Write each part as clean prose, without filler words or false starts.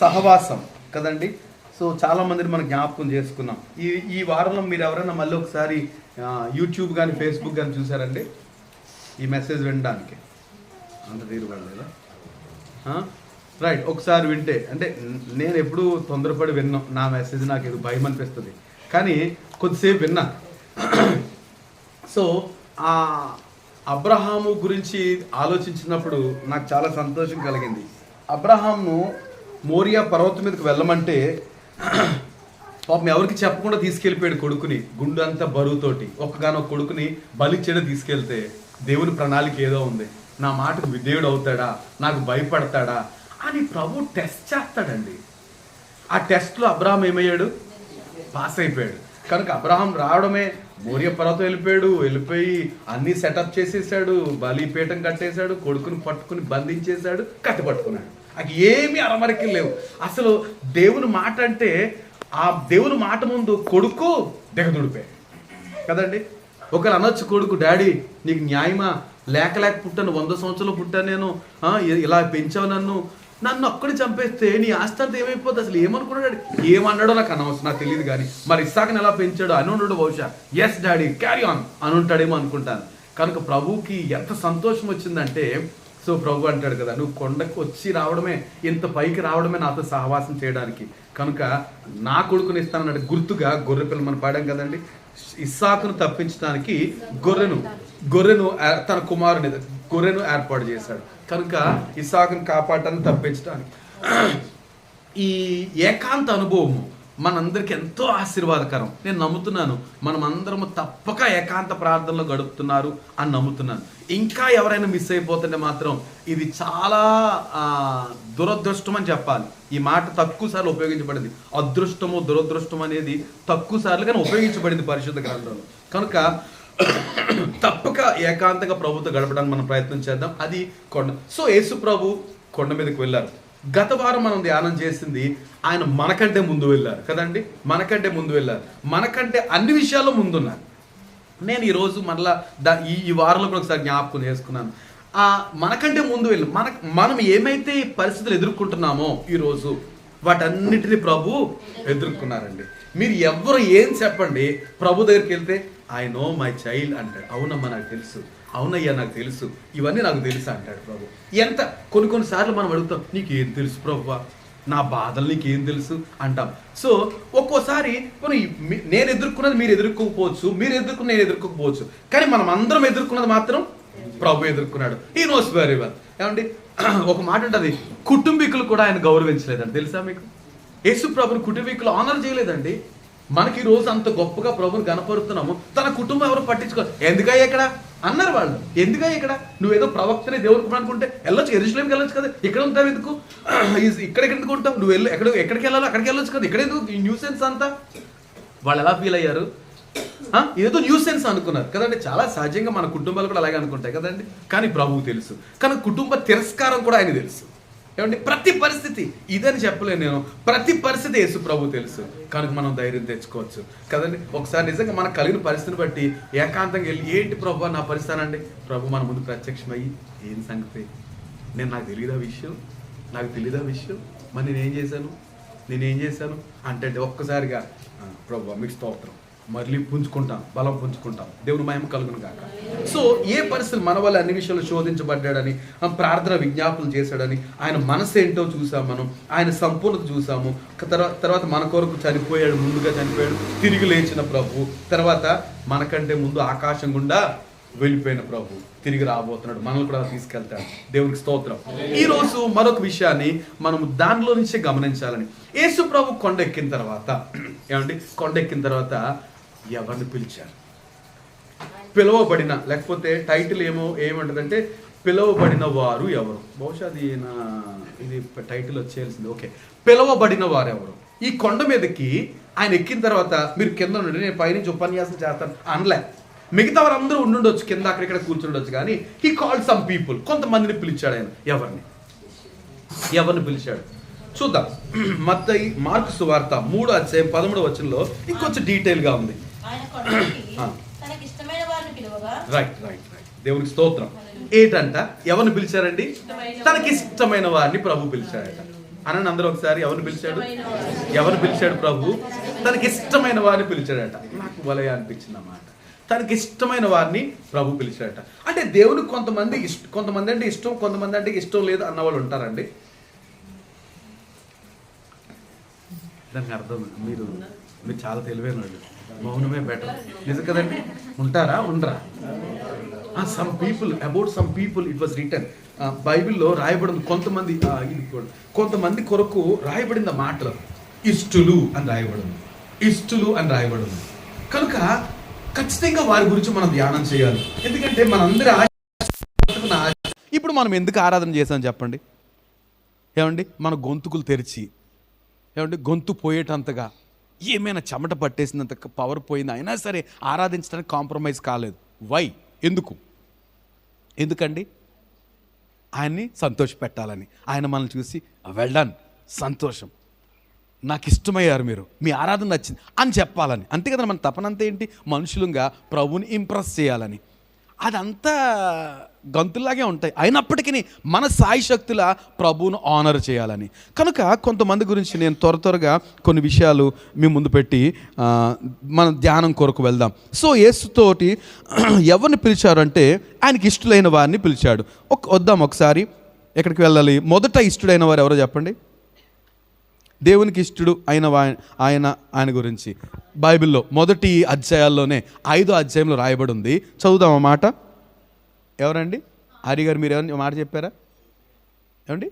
సహవాసం కదండి. సో చాలా మందిని మనం జ్ఞాపకం చేసుకున్నాం. ఈ వారంలో మీరు ఎవరైనా మళ్ళీ ఒకసారి యూట్యూబ్ కానీ ఫేస్బుక్ కానీ చూసారండి ఈ మెసేజ్ వినడానికి? అంత తీరు పడలేదా? రైట్, ఒకసారి వింటే అంటే నేను ఎప్పుడు తొందరపడి విన్నాం, నా మెసేజ్ నాకు ఏదో భయం అనిపిస్తుంది, కానీ కొద్దిసేపు విన్నా. సో ఆ అబ్రహాము గురించి ఆలోచించినప్పుడు నాకు చాలా సంతోషం కలిగింది. అబ్రహాంను మోరియా పర్వతం మీదకి వెళ్ళమంటే పాపం ఎవరికి చెప్పకుండా తీసుకెళ్ళిపోయాడు కొడుకుని, గుండు అంతా బరువుతోటి. ఒక్కగానొక్క కొడుకుని బలిచ్చేడ తీసుకెళ్తే దేవుని ప్రణాళిక ఏదో ఉంది, నా మాటకు విధేయుడు అవుతాడా, నాకు భయపడతాడా అని ప్రభు టెస్ట్ చేస్తాడండి. ఆ టెస్ట్లో అబ్రహాం ఏమయ్యాడు? పాస్ అయిపోయాడు. కనుక అబ్రహాం రావడమే మోరియా పర్వతం వెళ్ళిపోయి అన్నీ సెటప్ చేసేసాడు, బలిపీఠం కట్టేశాడు, కొడుకుని పట్టుకుని బంధించేశాడు, కట్టపట్టుకున్నాడు. అది ఏమీ అరమరికలు లేవు. అసలు దేవుని మాట అంటే ఆ దేవుని మాట ముందు కొడుకు దిగదుడిపోయాడు కదండి. ఒకరు అనొచ్చు, కొడుకు డాడీ నీకు న్యాయమా, లేక పుట్టాను, 100 సంవత్సరాలు పుట్టాను నేను, ఇలా పెంచావు నన్ను ఒక్కడి చంపేస్తే నీ ఆస్తి అంతా ఏమైపోతుంది? అసలు ఏమనుకున్నాడు? ఏమన్నాడో నాకు అనవసరం, నాకు తెలియదు. కానీ మరి ఇస్సాకుని ఎలా పెంచాడో అని ఉన్నాడు బహుశా. ఎస్ డాడీ క్యారీ ఆన్ అని ఉంటాడేమో అనుకుంటాను. కనుక ప్రభువుకి ఎంత సంతోషం వచ్చిందంటే, సో ప్రభు అంటాడు కదా, నువ్వు కొండకు వచ్చి రావడమే, ఇంత పైకి రావడమే నాతో సహవాసం చేయడానికి, కనుక నా కొడుకుని ఇస్తానన్నాడు. గుర్తుగా గొర్రె పిల్ల మనం పాడాం కదండి. ఇస్సాకును తప్పించడానికి గొర్రెను తన కుమారుని గొర్రెను ఏర్పాటు చేశాడు. కనుక ఇస్సాకును కాపాడటాన్ని తప్పించడానికి ఈ ఏకాంత అనుభవము మనందరికి ఎంతో ఆశీర్వాదకరం. నేను నమ్ముతున్నాను మనం అందరము తప్పక ఏకాంత ప్రార్థనలో గడుపుతున్నారు అని నమ్ముతున్నాను. ఇంకా ఎవరైనా మిస్ అయిపోతుంటే మాత్రం ఇది చాలా దురదృష్టం అని చెప్పాలి. ఈ మాట తక్కువ సార్లు ఉపయోగించబడింది. అదృష్టము దురదృష్టం అనేది తక్కువ సార్లు కానీ ఉపయోగించబడింది పరిశుద్ధ గ్రంథంలో. కనుక తప్పక ఏకాంతంగా ప్రభుతో గడపడానికి మనం ప్రయత్నం చేద్దాం. అది కొండ. సో యేసు ప్రభు కొండ మీదకి వెళ్ళారు. గత వారం మనం ధ్యానం చేసింది ఆయన మనకంటే ముందు వెళ్ళారు కదండి. మనకంటే అన్ని విషయాల్లో ముందున్నారు. నేను ఈరోజు మరలా ఈ వారంలో కూడా ఒకసారి జ్ఞాపకం చేసుకున్నాను. మనకంటే ముందు వెళ్ళి మనం ఏమైతే పరిస్థితులు ఎదుర్కొంటున్నామో ఈరోజు వాటన్నిటిని ప్రభు ఎదుర్కొన్నారండి. మీరు ఎవరు ఏం చెప్పండి, ప్రభు దగ్గరికి వెళ్తే ఐ నో మై చైల్డ్ అంటాడు. అవునమ్మా నాకు తెలుసు, అవునయ్యా నాకు తెలుసు, ఇవన్నీ నాకు తెలుసు అంటాడు ప్రభు. ఎంత కొన్నిసార్లు మనం అడుగుతాం, నీకేం తెలుసు ప్రభువా, నా బాధలు నీకేం తెలుసు అంటాం. సో ఒక్కోసారి నేను ఎదుర్కొన్నది మీరు ఎదుర్కోకపోవచ్చు, మీరు ఎదుర్కొన్న నేను ఎదుర్కోకపోవచ్చు, కానీ మనం అందరం ఎదుర్కొన్నది మాత్రం ప్రభు ఎదుర్కొన్నాడు. ఈ నోస్ వెరీ వెల్. ఏమండి, ఒక మాట ఉంటుంది, కుటుంబీకులు కూడా ఆయన గౌరవించలేదండి. తెలుసా మీకు? యేసు ప్రభుని కుటుంబీకులు ఆనర్ చేయలేదండి. మనకి ఈ రోజు అంత గొప్పగా ప్రభుని గణపరుస్తున్నాము, తన కుటుంబం ఎవరు పట్టించుకో. ఎందుకయ్యా ఇక్కడ అన్నారు వాళ్ళు, ఎందుకయ్యా ఇక్కడ, నువ్వేదో ప్రవక్తనే దేవుడికి అనుకుంటే వెళ్ళొచ్చు, యెరూషలేంకి వెళ్ళొచ్చు కదా, ఇక్కడ ఉంటావు ఎందుకు, ఇక్కడ ఎందుకు ఉంటావు, నువ్వు ఎక్కడికి వెళ్ళాలో అక్కడికి వెళ్ళొచ్చు కదా, ఇక్కడ ఎందుకు ఈ న్యూసెన్స్ అంతా? వాళ్ళు ఎలా ఫీల్ అయ్యారు? ఏదో న్యూసెన్స్ అనుకున్నారు కదండి. చాలా సహజంగా మన కుటుంబాలు కూడా అలాగే అనుకుంటాయి కదండి. కానీ ప్రభువు తెలుసు, కానీ కుటుంబ తిరస్కారం కూడా ఆయన తెలుసు. ఏమంటే ప్రతి పరిస్థితి ఇదని చెప్పలేను నేను, ప్రతి పరిస్థితి యేసు ప్రభు తెలుసు. కనుక మనం ధైర్యం తెచ్చుకోవచ్చు కదండి. ఒకసారి నిజంగా మనకు కలిగిన పరిస్థితిని బట్టి ఏకాంతంగా వెళ్ళి, ఏంటి ప్రభు నా పరిస్థితి అండి, ప్రభు మన ముందు ప్రత్యక్షమయ్యి, ఏం సంగతి, నాకు తెలియదా విషయం, మరి నేనేం చేశాను అంటే ఒక్కసారిగా ప్రభు మీకు స్తోత్రం, మళ్ళీ బలం పుంజుకుంటాం, దేవుని మహిమ కలుగును గాక. సో ఏ పరిస్థితులు మన వల్ల అన్ని విషయాలు శోధించబడ్డాడని, ప్రార్థన విజ్ఞాపనలు చేశాడని, ఆయన మనసు ఏంటో చూసాము మనం, ఆయన సంపూర్ణత చూసాము. తర్వాత మన కొరకు ముందుగా చనిపోయాడు, తిరిగి లేచిన ప్రభు, తర్వాత మనకంటే ముందు ఆకాశం గుండా వెళ్ళిపోయిన ప్రభు తిరిగి రాబోతున్నాడు, మనల్ని కూడా తీసుకెళ్తాడు. దేవునికి స్తోత్రం. ఈ రోజు మరొక విషయాన్ని మనం దానిలో నుంచే గమనించాలని, యేసు ప్రభు కొండెక్కిన తర్వాత ఎవరిని పిలిచారు? పిలువబడిన, లేకపోతే టైటిల్ ఏమంటదంటే పిలువబడిన వారు ఎవరు? బహుశా ఇది టైటిల్ వచ్చేయాల్సింది. ఓకే, పిలువబడిన వారు ఎవరు? ఈ కొండ మీదకి ఆయన ఎక్కిన తర్వాత మీరు కింద ఉండండి, నేను పైనుంచి ఉపన్యాసం చేస్తాను అనలే. మిగతా వారందరూ ఉండుండొచ్చు, కింద అక్కడిక్కడ కూర్చుండొచ్చు, కానీ హీ కాల్డ్ సమ్ పీపుల్, కొంతమందిని పిలిచాడు ఆయన. ఎవరిని పిలిచాడు చూద్దాం. మత్తయి మార్కు సువార్త 3:13 ఇంకొంచెం డీటెయిల్ గా ఉంది. రైట్, దేవునికి స్తోత్రం. ఏంటంట, ఎవరిని పిలిచారండి? తనకి ఇష్టమైన వారిని ప్రభు పిలిచాడట. అని అందరూ ఒకసారి ఎవరిని పిలిచాడు ప్రభు? తనకి ఇష్టమైన వారిని పిలిచాడట. నాకు భలే అనిపించింది అన్నమాట. తనకి ఇష్టమైన వారిని ప్రభు పిలిచాడట. అంటే దేవునికి కొంతమంది అంటే ఇష్టం, కొంతమంది అంటే ఇష్టం లేదు అన్నవాళ్ళు ఉంటారండి. దానికి అర్థం మీరు చాలా తెలివైన వాళ్ళు. మౌనమే బెటర్, నిజం కదండి? ఉంటారా ఉండరా? Some people it was written, బైబిల్లో రాయబడింది కొంతమంది కొరకు రాయబడింది ఆ మాటలు ఇష్టులు అని రాయబడింది. కనుక ఖచ్చితంగా వారి గురించి మనం ధ్యానం చేయాలి. ఎందుకంటే మనందరి ఇప్పుడు మనం ఎందుకు ఆరాధన చేసాం చెప్పండి? ఏమండి, మన గొంతుకులు తెరిచి, ఏమండి, గొంతు పోయేటంతగా ఏమైనా చెమట పట్టేసినంత పవర్ పోయింది, అయినా సరే ఆరాధించడానికి కాంప్రమైజ్ కాలేదు. వై? ఎందుకండి? ఆయన్ని సంతోషపెట్టాలని. ఆయన మనల్ని చూసి వెల్ డన్, సంతోషం, నాకు ఇష్టమయ్యారు, మీరు, మీ ఆరాధన నచ్చింది అని చెప్పాలని. అంతే కదా మన తపనంతా ఏంటి? మనుషులుగా ప్రభుని ఇంప్రెస్ చేయాలని. అదంతా గంతుల్లాగే ఉంటాయి. అయినప్పటికీ మన సాయి శక్తుల ప్రభువును ఆనర్ చేయాలని. కనుక కొంతమంది గురించి నేను త్వరగా కొన్ని విషయాలు మీ ముందు పెట్టి మన ధ్యానం కొరకు వెళ్దాం. సో యేసుతోటి ఎవరిని పిలిచారంటే ఆయనకి ఇష్టలైన వారిని పిలిచాడు. వద్దాం ఒకసారి. ఎక్కడికి వెళ్ళాలి? మొదట ఇష్టడైన వారు ఎవరో చెప్పండి. దేవునికి ఇష్టడు అయిన ఆయన గురించి బైబిల్లో మొదటి అధ్యాయాల్లోనే 5వ అధ్యాయంలో రాయబడి ఉంది. చదువుదాం ఆ మాట. ఎవరండి? హరి గారు, మీరు ఎవరు మాట చెప్పారా? ఏమండి?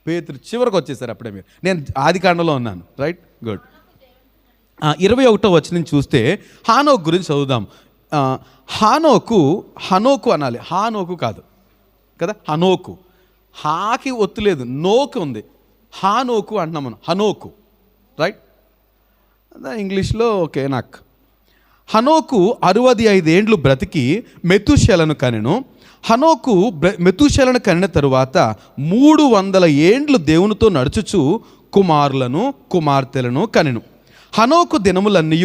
పేతురు చివరికి వచ్చేసారు అప్పుడే. నేను ఆదికాండంలో ఉన్నాను. Right, good. 21వ వచనం చూస్తే హానోకు గురించి చదువుదాం. హనోకు అనాలి, హానోకు కాదు కదా. హనోకు, హాకి ఒత్తు లేదు, నోకు ఉంది. హానోకు అంటున్నాం మనం, హనోకు. రైట్, ఇంగ్లీష్లో ఓకే. నాకు హనోకు 65 ఏండ్లు బ్రతికి మెతూషెలను కనెను. హనోకు మెతూషెలను కనిన తరువాత 300 ఏండ్లు దేవునితో నడుచుచు కుమారులను కుమార్తెలను కనెను. హనోకు దినములన్నీ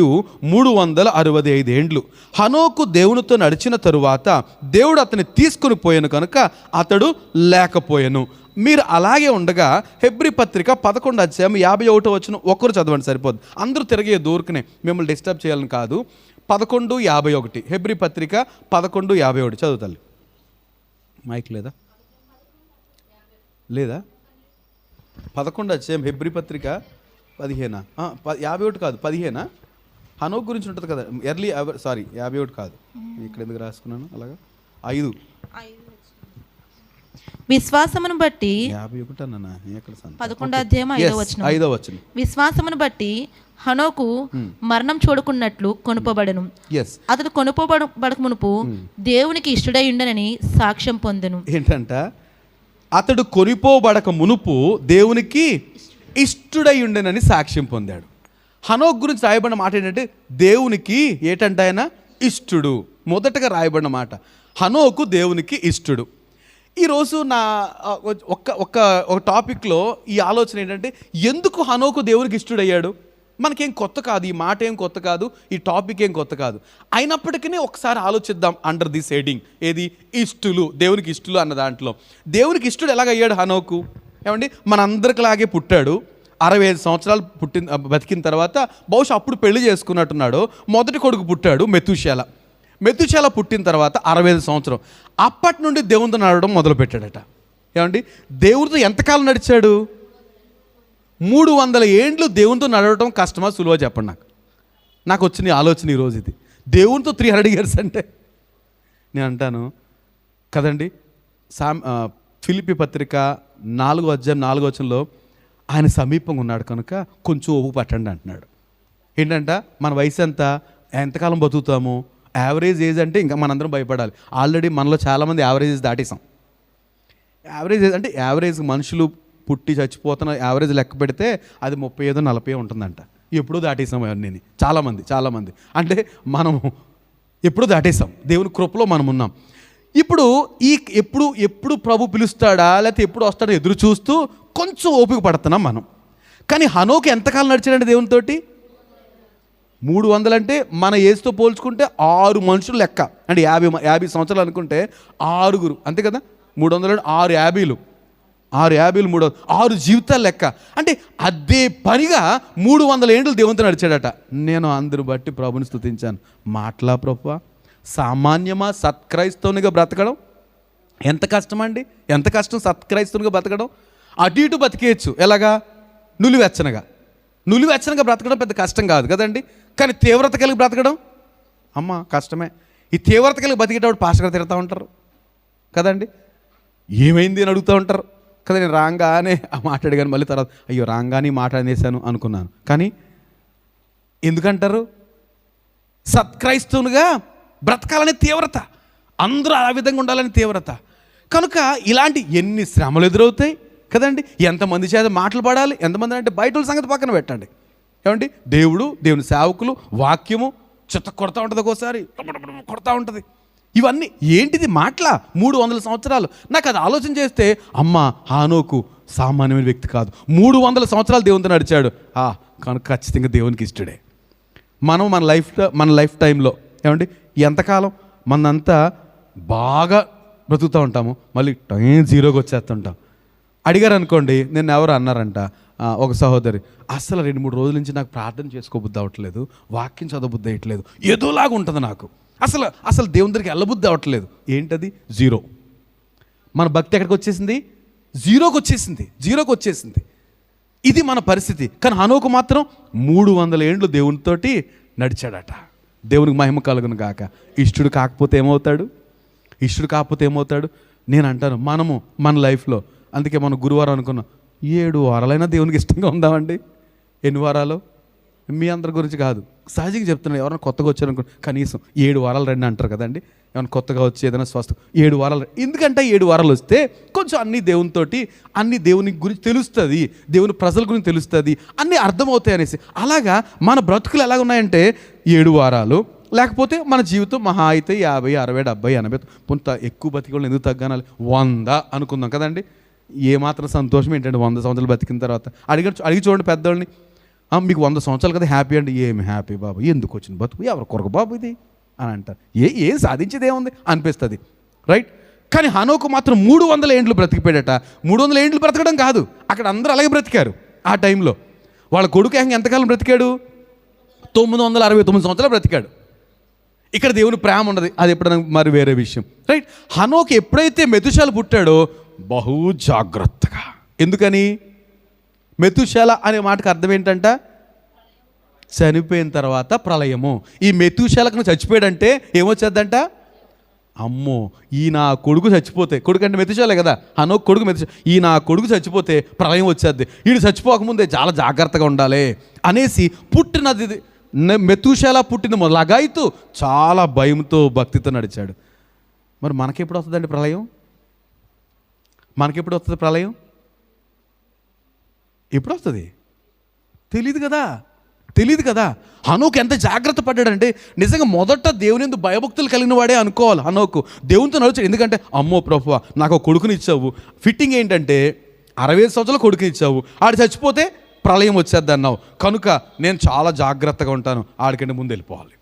365 ఏండ్లు. హనోకు దేవునితో నడిచిన తరువాత దేవుడు అతన్ని తీసుకుని పోయాను కనుక అతడు లేకపోయాను. మీరు అలాగే ఉండగా హెబ్రీ పత్రిక 11వ అధ్యాయం 51వ వచనం ఒకరు చదవండి, సరిపోద్ది. అందరూ తిరిగే దూరకునే, మిమ్మల్ని డిస్టర్బ్ చేయాలని కాదు. 11:51 హెబ్రీ పత్రిక 11:51 చదువుతాలి. మైక్ లేదా 11వ అధ్యాయం హెబ్రీ పత్రిక 15 51 కాదు 15. హనోక్ గురించి ఉంటుంది కదా. 51 కాదు, ఇక్కడ ఎందుకు రాసుకున్నాను అలాగా. 5 విశ్వాసమును బట్టి 11వ అధ్యాయం 5వ వచనం. విశ్వాసమును బట్టి హనోకు మరణం చూడకున్నట్లు కొనుపబడను. అతడు కొనుపబడక మునుపు దేవునికి ఇష్టడై ఉండనని సాక్ష్యం పొందెను. ఏంటంట? అతడు కొనిపోబడక మునుపు దేవునికి ఇష్టడై ఉండనని సాక్ష్యం పొందాడు. హనోక్ గురించి రాయబడిన మాట ఏంటంటే దేవునికి ఏటంట ఆయన ఇష్టుడు. మొదటగా రాయబడిన మాట హనోకు దేవునికి ఇష్టుడు. ఈరోజు నా ఒక టాపిక్లో ఈ ఆలోచన ఏంటంటే, ఎందుకు హనోకు దేవునికి ఇష్టడయ్యాడు? మనకేం కొత్త కాదు, ఈ మాట ఏం కొత్త కాదు, ఈ టాపిక్ ఏం కొత్త కాదు. అయినప్పటికీ ఒకసారి ఆలోచిద్దాం అండర్ దిస్ హెడింగ్. ఏది? ఇష్టులు, దేవునికి ఇష్టులు అన్న దాంట్లో. దేవునికి ఇష్టుడు ఎలాగయ్యాడు హనోకు? ఏమండి, మనందరికిలాగే పుట్టాడు. 65 సంవత్సరాలు బతికిన తర్వాత బహుశా అప్పుడు పెళ్లి చేసుకున్నట్టున్నాడు. మొదటి కొడుకు పుట్టాడు మెతూషెల పుట్టిన తర్వాత 65 సంవత్సరం. అప్పటి నుండి దేవునితో నడవడం మొదలుపెట్టాడట. ఏమండి, దేవునితో ఎంతకాలం నడిచాడు? 300 ఏండ్లు దేవునితో నడవడం కష్టమా సులువా చెప్పండి. నాకు వచ్చిన ఆలోచన ఈరోజు ఇది. దేవునితో 300 years అంటే నేను అంటాను కదండి. ఫిలిప్పీ పత్రిక 4వ అధ్యాయం 4వ వచనంలో ఆయన సమీపంగా ఉన్నాడు కనుక కొంచెం ఓపిక పట్టండి అంటున్నాడు. ఏంటంట? మన వయసు ఎంతకాలం బతుకుతాము? యావరేజ్ ఏజ్ అంటే ఇంకా మనందరం భయపడాలి. ఆల్రెడీ మనలో చాలామంది యావరేజ్ ఏజ్ దాటేసాం. యావరేజ్ ఏజ్ అంటే యావరేజ్ మనుషులు పుట్టి చచ్చిపోతున్న యావరేజ్ లెక్క పెడితే అది 35 40 ఉంటుందంట. ఎప్పుడూ దాటేసాం అవన్నీ. చాలామంది అంటే మనం ఎప్పుడూ దాటేసాం. దేవుని కృపలో మనం ఉన్నాం. ఇప్పుడు ఎప్పుడు ప్రభు పిలుస్తాడా లేకపోతే ఎప్పుడు వస్తాడో ఎదురు చూస్తూ కొంచెం ఓపిక పడుతున్నాం మనం. కానీ హనోకు ఎంతకాలం నడిచాడంటే దేవునితోటి 300 అంటే మన ఏజ్తో పోల్చుకుంటే 6 మనుషులు లెక్క. అంటే 50 సంవత్సరాలు అనుకుంటే 6, అంతే కదా. 300 6 50లు 6 50 3 6 జీవితాలు లెక్క. అంటే అదే పనిగా 300 ఏండ్లు దేవునితో నడిచాడట. నేను అందరు బట్టి ప్రభుని స్తుతించాను. మాటలా ప్రభువా, సామాన్యమా సత్క్రైస్తవునిగా బ్రతకడం? ఎంత కష్టం అండి, ఎంత కష్టం సత్క్రైస్తవునిగా బ్రతకడం. అటు ఇటు బతికేయచ్చు, ఎలాగా? నులివెచ్చనగా బ్రతకడం పెద్ద కష్టం కాదు కదండి. కానీ తీవ్రత కలిగి బ్రతకడం అమ్మ కష్టమే. ఈ తీవ్రత కలిగి బతికేటప్పుడు పాస్టర్ తిరుగుతూ ఉంటారు కదండి. ఏమైంది అని అడుగుతూ ఉంటారు కదా. నేను రాగానే ఆ మాట్లాడగాను, మళ్ళీ తర్వాత అయ్యో రాగానే మాట అనేసాను అనుకున్నాను. కానీ ఎందుకంటారు? సత్క్రైస్తవునిగా బ్రతకాలనే తీవ్రత, అందరూ ఆ విధంగా ఉండాలని తీవ్రత. కనుక ఇలాంటి ఎన్ని శ్రమలు ఎదురవుతాయి కదండి. ఎంతమంది చేత మాటలు పడాలి, ఎంతమంది అంటే బయట సంగతి పక్కన పెట్టండి. ఏమండి, దేవుని సేవకులు, వాక్యము చెత్త కొడతా ఉంటుంది, ఒక్కోసారి కొడతా ఉంటుంది. ఇవన్నీ ఏంటిది మాటలా? 300 సంవత్సరాలు. నాకు అది ఆలోచన చేస్తే అమ్మ హానోకు సామాన్యమైన వ్యక్తి కాదు, 300 సంవత్సరాలు దేవునితో నడిచాడు. కనుక ఖచ్చితంగా దేవునికి ఇష్టడే. మనం మన లైఫ్ టైంలో ఏమండి ఎంతకాలం మనంతా బాగా బ్రతుకుతూ ఉంటాము, మళ్ళీ టైం జీరోకి వచ్చేస్తుంటాం. అడిగారు అనుకోండి, నేను ఎవరు అన్నారంట ఒక సహోదరి, అసలు 2-3 రోజుల నుంచి నాకు ప్రార్థన చేసుకోబుద్ధి అవ్వట్లేదు, వాక్యం చదవబుద్ధి అవ్వట్లేదు, ఏదోలాగా ఉంటుంది నాకు, అసలు దేవుని దగ్గరికి వెళ్ళబుద్ధి అవ్వట్లేదు. ఏంటది? జీరో. మన భక్తి ఎక్కడికి వచ్చేసింది? జీరోకి వచ్చేసింది. ఇది మన పరిస్థితి. కానీ హనోకు మాత్రం 300 ఏండ్లు దేవునితోటి నడిచాడట. దేవునికి మహిమ కలుగును గాక. ఇష్టుడు కాకపోతే ఏమవుతాడు? నేను అంటాను, మనము మన లైఫ్లో, అందుకే మనం గురువారం అనుకున్నాం, 7 వారాలైనా దేవునికి ఇష్టంగా ఉందామండి. ఎన్ని వారాలు? మీ అందరి గురించి కాదు, సహజంగా చెప్తున్నాను. ఎవరైనా కొత్తగా వచ్చారనుకో, కనీసం 7 వారాలు రండి అంటారు కదండి. ఏమైనా కొత్తగా వచ్చి ఏదైనా స్వస్థ 7 వారాలు. ఎందుకంటే 7 వారాలు వస్తే కొంచెం అన్ని దేవునితోటి, అన్ని దేవుని గురించి తెలుస్తుంది, దేవుని ప్రజల గురించి తెలుస్తుంది, అన్నీ అర్థమవుతాయి అనేసి. అలాగా మన బ్రతుకులు ఎలాగ ఉన్నాయంటే 7 వారాలు, లేకపోతే మన జీవితం మహా అయితే 50, 60, 70, 80. కొంత ఎక్కువ బతికి వాళ్ళు ఎందుకు తగ్గానాలి? 100 అనుకుందాం కదండి. ఏమాత్రం సంతోషం ఏంటంటే 100 సంవత్సరాలు బతికిన తర్వాత. అడిగి చూడండి పెద్దవాళ్ళని, మీకు 100 సంవత్సరాలు కదా హ్యాపీ అండి. ఏమి హ్యాపీ బాబు, ఎందుకు వచ్చింది బతుకు, ఎవరి కొరకు బాబు ఇది అని అంటారు. ఏం సాధించేది ఏముంది అనిపిస్తుంది, రైట్? కానీ హనోకు మాత్రం 300 ఏండ్లు బ్రతికిపోయాడట. 300 ఏండ్లు బ్రతకడం కాదు, అక్కడ అందరూ అలాగే బ్రతికారు. ఆ టైంలో వాళ్ళ కొడుకు ఎంతకాలం బ్రతికాడు? 969 సంవత్సరాలు బ్రతికాడు. ఇక్కడ దేవుని ప్రేమ ఉన్నది, అది ఎప్పుడైనా మరి వేరే విషయం, రైట్? హనోకు ఎప్పుడైతే మెతుషాల పుట్టాడో బహు జాగ్రత్తగా. ఎందుకని? మెతుషాల అనే మాటకు అర్థం ఏంటంట? చనిపోయిన తర్వాత ప్రళయము. ఈ మెతుషాలకు చచ్చిపోయాడంటే ఏమొచ్చేద్దంట? అమ్మో, ఈ నా కొడుకు చచ్చిపోతే, కొడుకు అంటే మెతుషాలే కదా, హనోకు కొడుకు మెతుషాల, ఈ నా కొడుకు చచ్చిపోతే ప్రళయం వచ్చేద్ది, వీడు చచ్చిపోకముందే చాలా జాగ్రత్తగా ఉండాలి అనేసి పుట్టినది మెతుషాల పుట్టిన మొదలగాయితూ చాలా భయంతో భక్తితో నడిచాడు. మరి మనకెప్పుడు వస్తుందండి ప్రళయం? మనకెప్పుడు వస్తుంది ప్రళయం? ఎప్పుడు వస్తుంది తెలియదు కదా. హనోకు ఎంత జాగ్రత్త పడ్డాడంటే, నిజంగా మొదట దేవుని యందు భయభక్తులు కలిగిన వాడే అనుకోవాలి హనోకు. దేవునితో నడిచాడు. ఎందుకంటే అమ్మో ప్రభువా, నాకు ఒక కొడుకుని ఇచ్చావు. ఫిట్టింగ్ ఏంటంటే 65 సంవత్సరాలు కొడుకుని ఇచ్చావు, ఆడు చచ్చిపోతే ప్రళయం వచ్చేద్ది అన్నావు, కనుక నేను చాలా జాగ్రత్తగా ఉంటాను, ఆడికంటే ముందు వెళ్ళిపోవాలి.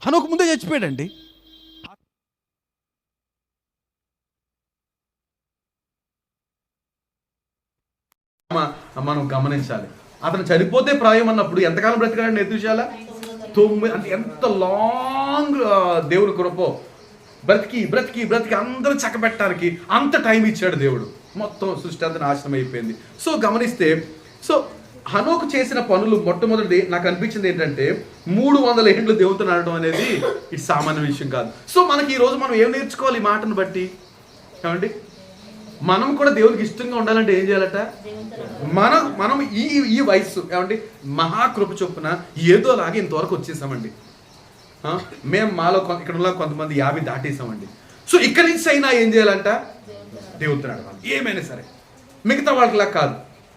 హనోకు ముందే చచ్చిపోయాడండి. మనం గమనించాలి, అతను చనిపోతే ప్రాయం అన్నప్పుడు ఎంతకాలం బ్రతికాడండి మెతుషాల? 9. అంటే ఎంత లాంగ్ దేవుని కృపో. బ్రతికి అందరూ చక్కబెట్టడానికి అంత టైం ఇచ్చాడు దేవుడు. మొత్తం సృష్టి అంతా నాశనం అయిపోయింది. సో గమనిస్తే, హనోకు చేసిన పనులు మొట్టమొదటిది నాకు అనిపించింది ఏంటంటే 300 ఏండ్లు దేవునితో నడవడం అనేది ఇది సామాన్య విషయం కాదు. సో మనకి ఈరోజు మనం ఏం నేర్చుకోవాలి ఈ మాటను బట్టి? ఏమండి, మనం కూడా దేవునికి ఇష్టంగా ఉండాలంటే ఏం చేయాలట? మనం ఈ వయస్సు ఏమండి మహాకృప చొప్పున ఏదోలాగా ఇంతవరకు వచ్చేసామండి. మేము మాలో ఇక్కడ ఉన్న కొంతమంది 50 దాటేసామండి. సో ఇక్కడి నుంచి అయినా ఏం చేయాలంట? దేవునితో నడవాలి. ఏమైనా సరే, మిగతా వాళ్ళకిలా కాదు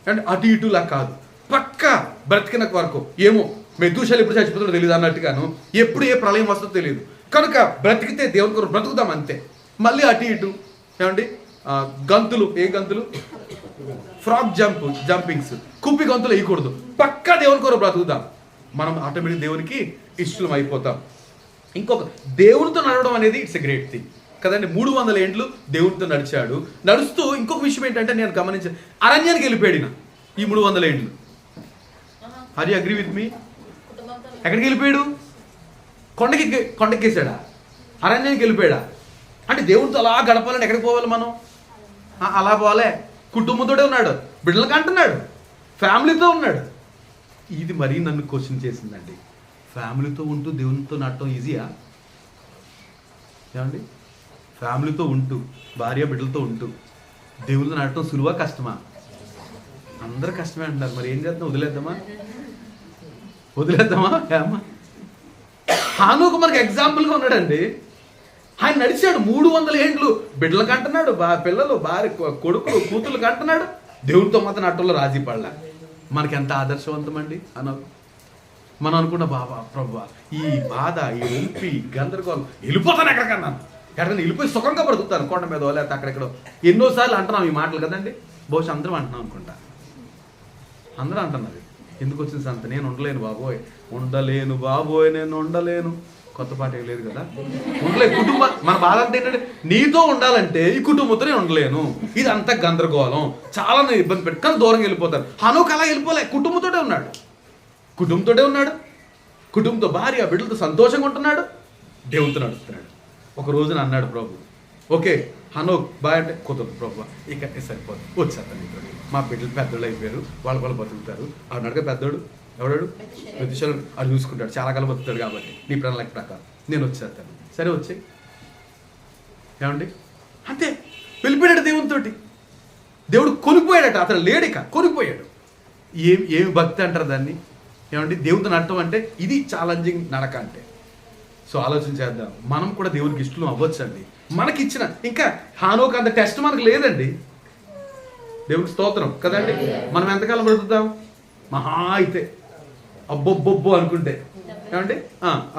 అండ్ అటు ఇటులా కాదు, పక్కా బ్రతికిన వరకు. ఏమో మెతుషాల ఎప్పుడు చచ్చిపోతుందో తెలియదు అన్నట్టుగాను, ఎప్పుడు ఏ ప్రళయం వస్తుందో తెలియదు. కనుక బ్రతికితే దేవుని కొరకు బ్రతుకుదాం అంతే. మళ్ళీ అటు ఇటు ఏమండి గంతులు, ఏ గంతులు? ఫ్రాక్ జంపింగ్స్, కుప్పి గంతులు వేయకూడదు. పక్కా దేవుని కొరకు బ్రతుకుదాం, మనం ఆటోమేటిక్ దేవునికి ఇష్టం అయిపోతాం. ఇంకొక దేవునితో నడవడం అనేది ఇట్స్ ఎ గ్రేట్ థింగ్. కదండి. 300 ఏండ్లు దేవుడితో నడిచాడు. నడుస్తూ ఇంకొక విషయం ఏంటంటే నేను గమనించాను, అరణ్యానికి వెళ్ళిపోయాడు ఈ 300 ఏండ్లు. Are you agree with me? ఎక్కడికి వెళ్ళిపోయాడు? కొండకెక్కేసాడా? అరణ్యానికి వెళ్ళిపోయాడా? అంటే దేవుడితో అలా గడపాలంటే ఎక్కడికి పోవాలి మనం? అలా పోలే. కుటుంబంతోనే ఉన్నాడు, బిడ్డలకు అంటున్నాడు, ఫ్యామిలీతో ఉన్నాడు. ఇది మరీ నన్ను క్వశ్చన్ చేసిందండి. ఫ్యామిలీతో ఉంటూ దేవునితో నడటం ఈజీయా? ఏమండి, ఫ్యామిలీతో ఉంటూ భార్య బిడ్డలతో ఉంటూ దేవునితో నడటం సులువా కష్టమా? అందరూ కష్టమే అంటున్నారు. మరి ఏం చేద్దాం? వదిలేద్దామా? ఏమ్మా, హానోకు మనకు ఎగ్జాంపుల్గా ఉన్నాడండి. ఆయన నడిచాడు 300 ఏండ్లు, బిడ్డలకు అంటున్నాడు, పిల్లలు, భార్య, కొడుకులు, కూతుర్లకు అంటున్నాడు, దేవుడితో మాత్రం నటంలో రాజీ పడలే. మనకి ఎంత ఆదర్శవంతం అండి హానోకు. మనం అనుకున్న బాబా ప్రభా ఈ బాధ, ఈ ఒంపి, గందరగోళం, వెళ్ళిపోతాను ఎక్కడికన్నా వెళ్ళిపోయి సుఖంగా బ్రతుకుతాను కొండ మీద లేకపోతే అక్కడెక్కడో. ఎన్నోసార్లు అంటున్నాం ఈ మాటలు కదండి. బహుశా అందరం అంటున్నాం అనుకుంటా. అందరూ అంటున్నారు, ఎందుకు వచ్చింది సంత, నేను ఉండలేను బాబోయ్, నేను ఉండలేను. కొత్త పాట ఏం లేదు కదా, ఉండలేదు. కుటుంబం మన బాధ అంటే ఏంటంటే, నీతో ఉండాలంటే ఈ కుటుంబంతో నేను ఉండలేను, ఇది అంతా గందరగోళం, చాలా నేను ఇబ్బంది పెట్టి కానీ దూరంగా వెళ్ళిపోతాను. హానోకు అలా వెళ్ళిపోలే, కుటుంబంతోటే ఉన్నాడు. కుటుంబంతో భార్య బిడ్డలతో సంతోషంగా ఉంటున్నాడు, దేవునితో నడుస్తున్నాడు. ఒక రోజున అన్నాడు ప్రభు, ఓకే హానోక్ బాయ్ అంటే, కుదరదు ప్రభు, ఇక సరిపోదు, వచ్చేస్తాను ఇక్కడ, మా బిడ్డలు పెద్దోళ్ళు అయిపోయారు, వాళ్ళు బతుకుతారు. ఆడు నడక పెద్దోడు ఎవడాడు, ప్రతిశాలు అది చూసుకుంటాడు, చాలా కాలం బతుకుతాడు కాబట్టి నీ ప్రణాళిక ప్రకారం నేను వచ్చేస్తాను. సరే వచ్చాయి ఏమండి, అంతే వెళ్ళిపోయాడు దేవునితోటి. దేవుడు కొనిపోయాడట, అతను లేడిక కొనిపోయాడు. ఏమి భక్తి అంటారు దాన్ని, ఏమండి, దేవునితో నడటం అంటే ఇది ఛాలెంజింగ్ నడక అంటే. సో ఆలోచన చేద్దాం, మనం కూడా దేవునికి ఇష్టం అవ్వచ్చు అండి. మనకి ఇచ్చిన ఇంకా హానోకు అంత టెస్ట్ మనకు లేదండి. దేవునికి స్తోత్రం కదండి. మనం ఎంతకాలం బ్రతుకుతాం? మహా అయితే అబ్బొబ్బొబ్బో అనుకుంటే, ఏమండి,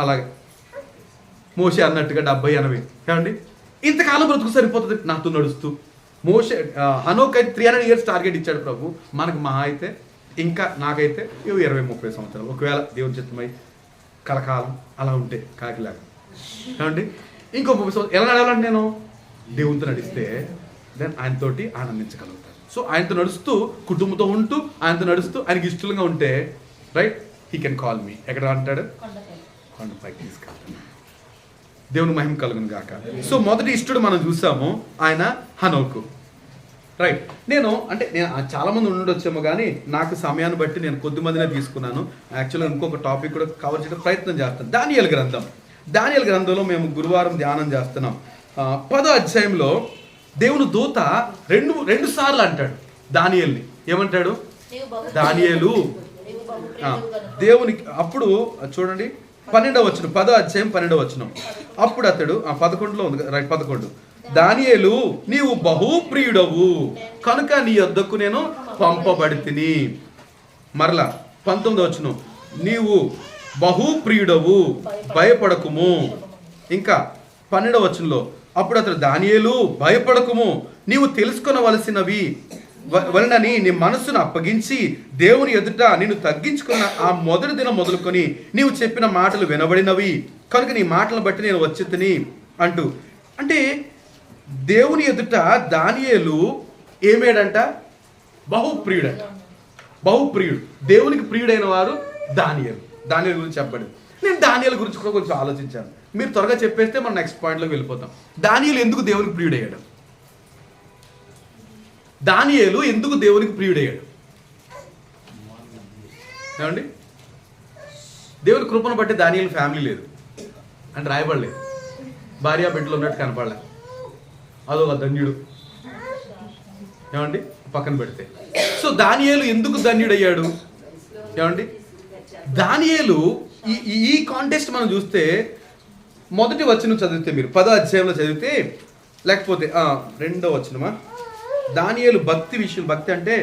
అలాగే మోషే అన్నట్టుగా 70-80, ఏమండి, ఇంతకాలం బ్రతుకు సరిపోతుంది నాతో నడుస్తూ. మోషే హానోకు అయితే 300 years టార్గెట్ ఇచ్చాడు ప్రభు. మనకు మహా అయితే ఇంకా నాకైతే 20-30 సంవత్సరాలు, ఒకవేళ దేవుని చిత్తమై కలకాలం అలా ఉంటే కాకిలాగా, ఏమండి, ఇంకో 30 సంవత్సరాలు ఎలా నడవాలంటే నేను దేవునితో నడిస్తే దెన్ ఆయనతోటి ఆనందించగలుగుతాను. సో ఆయనతో నడుస్తూ, కుటుంబంతో ఉంటూ, ఆయనతో నడుస్తూ, ఆయనకి ఇష్టంగా ఉంటే right, he can call me. ఎక్కడ అంటాడు? కొండపైకి తీసుకెళ్తాను. దేవుని మహిమ కలుగును గాక. సో మొదటి ఇష్టడు మనం చూసాము, ఆయన హానోకు. రైట్, నేను చాలా మంది ఉండొచ్చేమో కానీ నాకు సమయాన్ని బట్టి నేను కొద్ది మందినే తీసుకున్నాను. యాక్చువల్గా ఇంకొక టాపిక్ కూడా కవర్ చేయడం ప్రయత్నం చేస్తాను. దానియేలు గ్రంథంలో మేము గురువారం ధ్యానం చేస్తున్నాం. 10వ అధ్యాయంలో దేవుని దూత రెండు సార్లు అంటాడు దానియేలుని. ఏమంటాడు? దానియేలు దేవునికి, అప్పుడు చూడండి 12వ వచనం, 10వ అధ్యాయం 12వ వచనం. అప్పుడు అతడు 11లో ఉంది రైట్, 11, దానియేలు నీవు బహుప్రియుడవు కనుక నీ యొద్దకు నేను పంపబడితిని. మరలా 19వ వచనం, నీవు బహుప్రియుడవు భయపడకుము. ఇంకా 12వ వచనంలో, అప్పుడు అతడు దానియేలు భయపడకుము, నీవు తెలుసుకొనవలసినవి వలనని నీ మనస్సును అప్పగించి దేవుని ఎదుట నిన్ను తగ్గించుకున్న ఆ మొదటి దినం మొదలుకొని నీవు చెప్పిన మాటలు వినబడినవి కనుక నీ మాటలను బట్టి నేను వచ్చేతిని అంటూ. అంటే దేవుని ఎదుట దానియేలు ఏమేడంట? బహుప్రియుడంట. బహుప్రియుడు, దేవునికి ప్రియుడైన వారు దానియేలు గురించి చెప్పబడింది. నేను దానియేలు గురించి కూడా కొంచెం ఆలోచించాను. మీరు త్వరగా చెప్పేస్తే మనం నెక్స్ట్ పాయింట్లోకి వెళ్ళిపోతాం. దానియేలు ఎందుకు దేవునికి ప్రియుడయ్యాడు? దానియేలు ఎందుకు దేవునికి ప్రియుడయ్యాడు? ఏమండి, దేవుని కృపను బట్టి దానియేలు ఫ్యామిలీ లేదు అంటే రాయబడలేదు, భార్య బిడ్డలు ఉన్నట్టు కనపడలే, అదొక ధన్యుడు. ఏమండి, పక్కన పెడితే. సో దానియేలు ఎందుకు ధన్యుడయ్యాడు? ఏమండి, దానియేలు ఈ కాంటెక్స్ట్ మనం చూస్తే మొదటి వచనం చదివితే, మీరు 10వ అధ్యాయంలో చదివితే, లేకపోతే 2వ వచనమా, దానియేలు భక్తి అంటే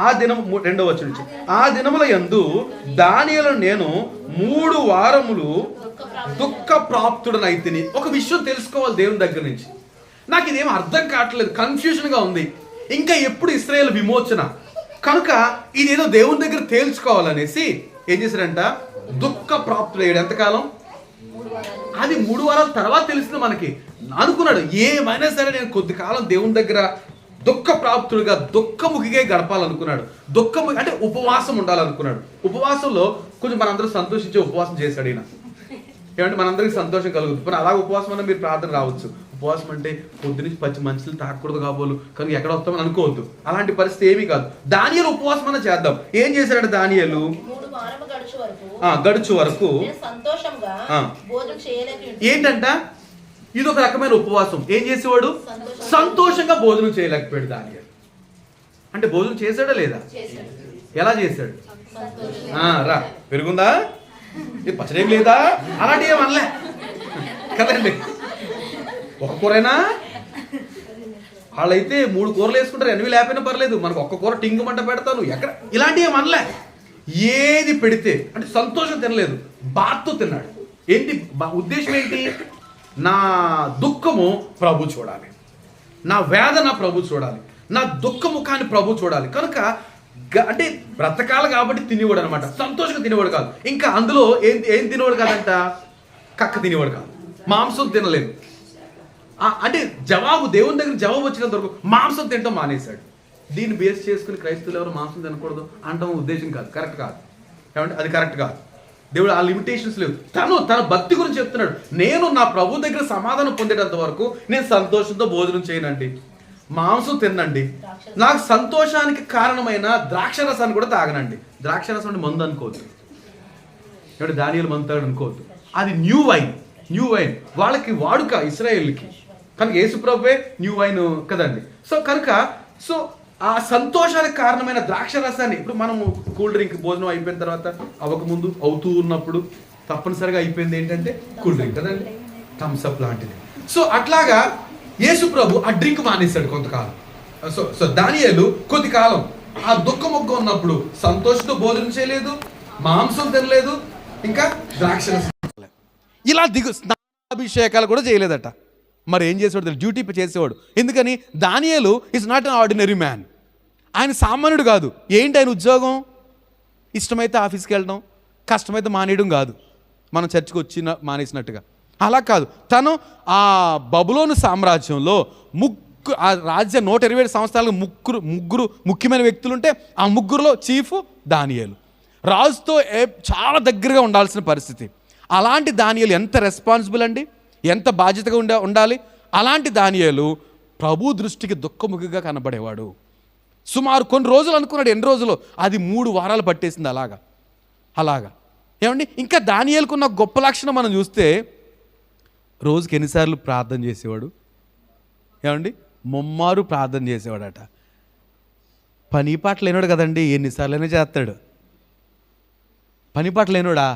ఆ దినం 2వ వచనం నుంచి, ఆ దినముల యందు దానియేలు నేను 3 వారములు దుఃఖ ప్రాప్తుడనైతిని. ఒక విషయం తెలుసుకోవాలి దేవుని దగ్గర నుంచి. నాకు ఇదేం అర్థం కావట్లేదు, కన్ఫ్యూజన్గా ఉంది. ఇంకా ఎప్పుడు ఇశ్రాయేలు విమోచన కనుక ఇదేదో దేవుని దగ్గర తేల్చుకోవాలనేసి ఏం చేశారంట? దుఃఖ ప్రాప్తుడయ్యాడు. ఎంతకాలం? అది 3 వారాల తర్వాత తెలిసింది మనకి. అనుకున్నాడు ఏమైనా సరే నేను కొద్ది కాలం దేవుని దగ్గర దుఃఖ ప్రాప్తుడుగా దుఃఖముఖిగా గడపాలనుకున్నాడు. దుఃఖము అంటే ఉపవాసం ఉండాలనుకున్నాడు. ఉపవాసంలో కొంచెం మనందరూ సంతోషించే ఉపవాసం చేశాడు ఈయన. ఏమంటే మనందరికీ సంతోషం కలుగుతుంది. కానీ అలా ఉపవాసం అన్న మీరు ప్రార్థన రావచ్చు. ఉపవాసం అంటే పొద్దునుంచి పచ్చి మంచులు తాకూడదు కాబోలు, కానీ ఎక్కడ వస్తామని అనుకోవద్దు. అలాంటి పరిస్థితి ఏమీ కాదు. దానియేలు ఉపవాసం అన్న చేద్దాం. ఏం చేశాడంటే దానియేలు గడుచు వరకు ఏంటంట, ఇది ఒక రకమైన ఉపవాసం. ఏం చేసేవాడు? సంతోషంగా భోజనం చేయలేకపోయాడు దానియేలు. అంటే భోజనం చేశాడా లేదా? ఎలా చేశాడు? రా పెరుగుందా, ఇది పచ్చడేం లేదా, అలాంటి ఏమనలే కదండి. ఒక కూరైనా వాళ్ళైతే 3 కూరలు వేసుకుంటారు, ఎనిమిది లేకపోయినా పర్లేదు, మనకు ఒక్క కూర టింగు మంట పెడతాను ఎక్కడ, ఇలాంటి ఏమనలే. ఏది పెడితే అంటే సంతోషం తినలేదు, బాధతో తిన్నాడు. ఏంటి ఉద్దేశం ఏంటి? నా దుఃఖము ప్రభు చూడాలి, నా వేదన ప్రభు చూడాలి, నా దుఃఖ ముఖాన్ని ప్రభు చూడాలి. కనుక అంటే బ్రతకాలి కాబట్టి తినేవాడు అనమాట. సంతోషంగా తినేవాడు కాదు. ఇంకా అందులో ఏం తినేవాడు కాదంట, కక్క తినేవాడు కాదు, మాంసం తినలేదు. అంటే దేవుని దగ్గర జవాబు వచ్చినంత వరకు మాంసం తినడం మానేశాడు. దీన్ని బేస్ చేసుకుని క్రైస్తవులు ఎవరు మాంసం తినకూడదు అంటాం ఉద్దేశం కాదు, కరెక్ట్ కాదు. ఏమంటే అది కరెక్ట్ కాదు. దేవుడు ఆ లిమిటేషన్స్ లేవు. తన భక్తి గురించి చెప్తున్నాడు. నేను నా ప్రభు దగ్గర సమాధానం పొందేటంత వరకు నేను సంతోషంతో భోజనం చేయనండి, మాంసం తినండి, నాకు సంతోషానికి కారణమైన ద్రాక్షరసాన్ని కూడా తాగనండి. ద్రాక్షరసం అంటే మందు అనుకోవద్దు, ఏమంటే దానియేలు మందు తాగడు అనుకోవద్దు. అది న్యూ వైన్ వాళ్ళకి వాడుక, ఇశ్రాయేల్కి. కనుక యేసు ప్రభువే న్యూ వైన్ కదండి. సో ఆ సంతోషానికి కారణమైన ద్రాక్షరసాన్ని, ఇప్పుడు మనము కూల్ డ్రింక్ భోజనం అయిపోయిన తర్వాత అవ్వకముందు అవుతూ ఉన్నప్పుడు తప్పనిసరిగా అయిపోయింది ఏంటంటే కూల్ డ్రింక్ కదండి, థమ్స్అప్ లాంటిది. సో అట్లాగా యేసు ప్రభు ఆ డ్రింక్ మానేశాడు కొంతకాలం. సో దానియేలు కొద్ది కాలం ఆ దుఃఖమొగ్గ ఉన్నప్పుడు సంతోషంతో భోజనం చేయలేదు, మాంసం తినలేదు, ఇంకా ద్రాక్షరసం ఇలా అభిషేకాలు కూడా చేయలేదట. మరి ఏం చేసేవాడు? డ్యూటీ చేసేవాడు. ఎందుకని? దానియేలు is not an ordinary man. ఆయన సామాన్యుడు కాదు. ఏంటి ఆయన ఉద్యోగం? ఇష్టమైతే ఆఫీస్కి వెళ్ళడం, కష్టమైతే మానేయడం కాదు, మనం చర్చికి వచ్చిన మానేసినట్టుగా. అలా కాదు. తను ఆ బబులోను సామ్రాజ్యంలో ఆ రాజ్య 127 సంవత్సరాలకు ముగ్గురు ముఖ్యమైన వ్యక్తులు ఉంటే ఆ ముగ్గురులో చీఫ్ దానియేలు. రాజుతో చాలా దగ్గరగా ఉండాల్సిన పరిస్థితి. అలాంటి దానియేలు ఎంత రెస్పాన్సిబుల్ అండి, ఎంత బాధ్యతగా ఉండాలి. అలాంటి దానియేలు ప్రభు దృష్టికి దుఃఖముఖిగా కనబడేవాడు. సుమారు కొన్ని రోజులు అనుకున్నాడు, ఎన్ని రోజులు, అది 3 వారాలు పట్టేసింది. అలాగా ఏమండి. ఇంకా దానియేలుకున్న గొప్ప లక్షణం మనం చూస్తే రోజుకి ఎన్నిసార్లు ప్రార్థన చేసేవాడు ఏమండి? ముమ్మారు ప్రార్థన చేసేవాడట. పని పాట లేనోడు కదండి, ఎన్నిసార్లైనా చేస్తాడు. పని పాట లేనోడా?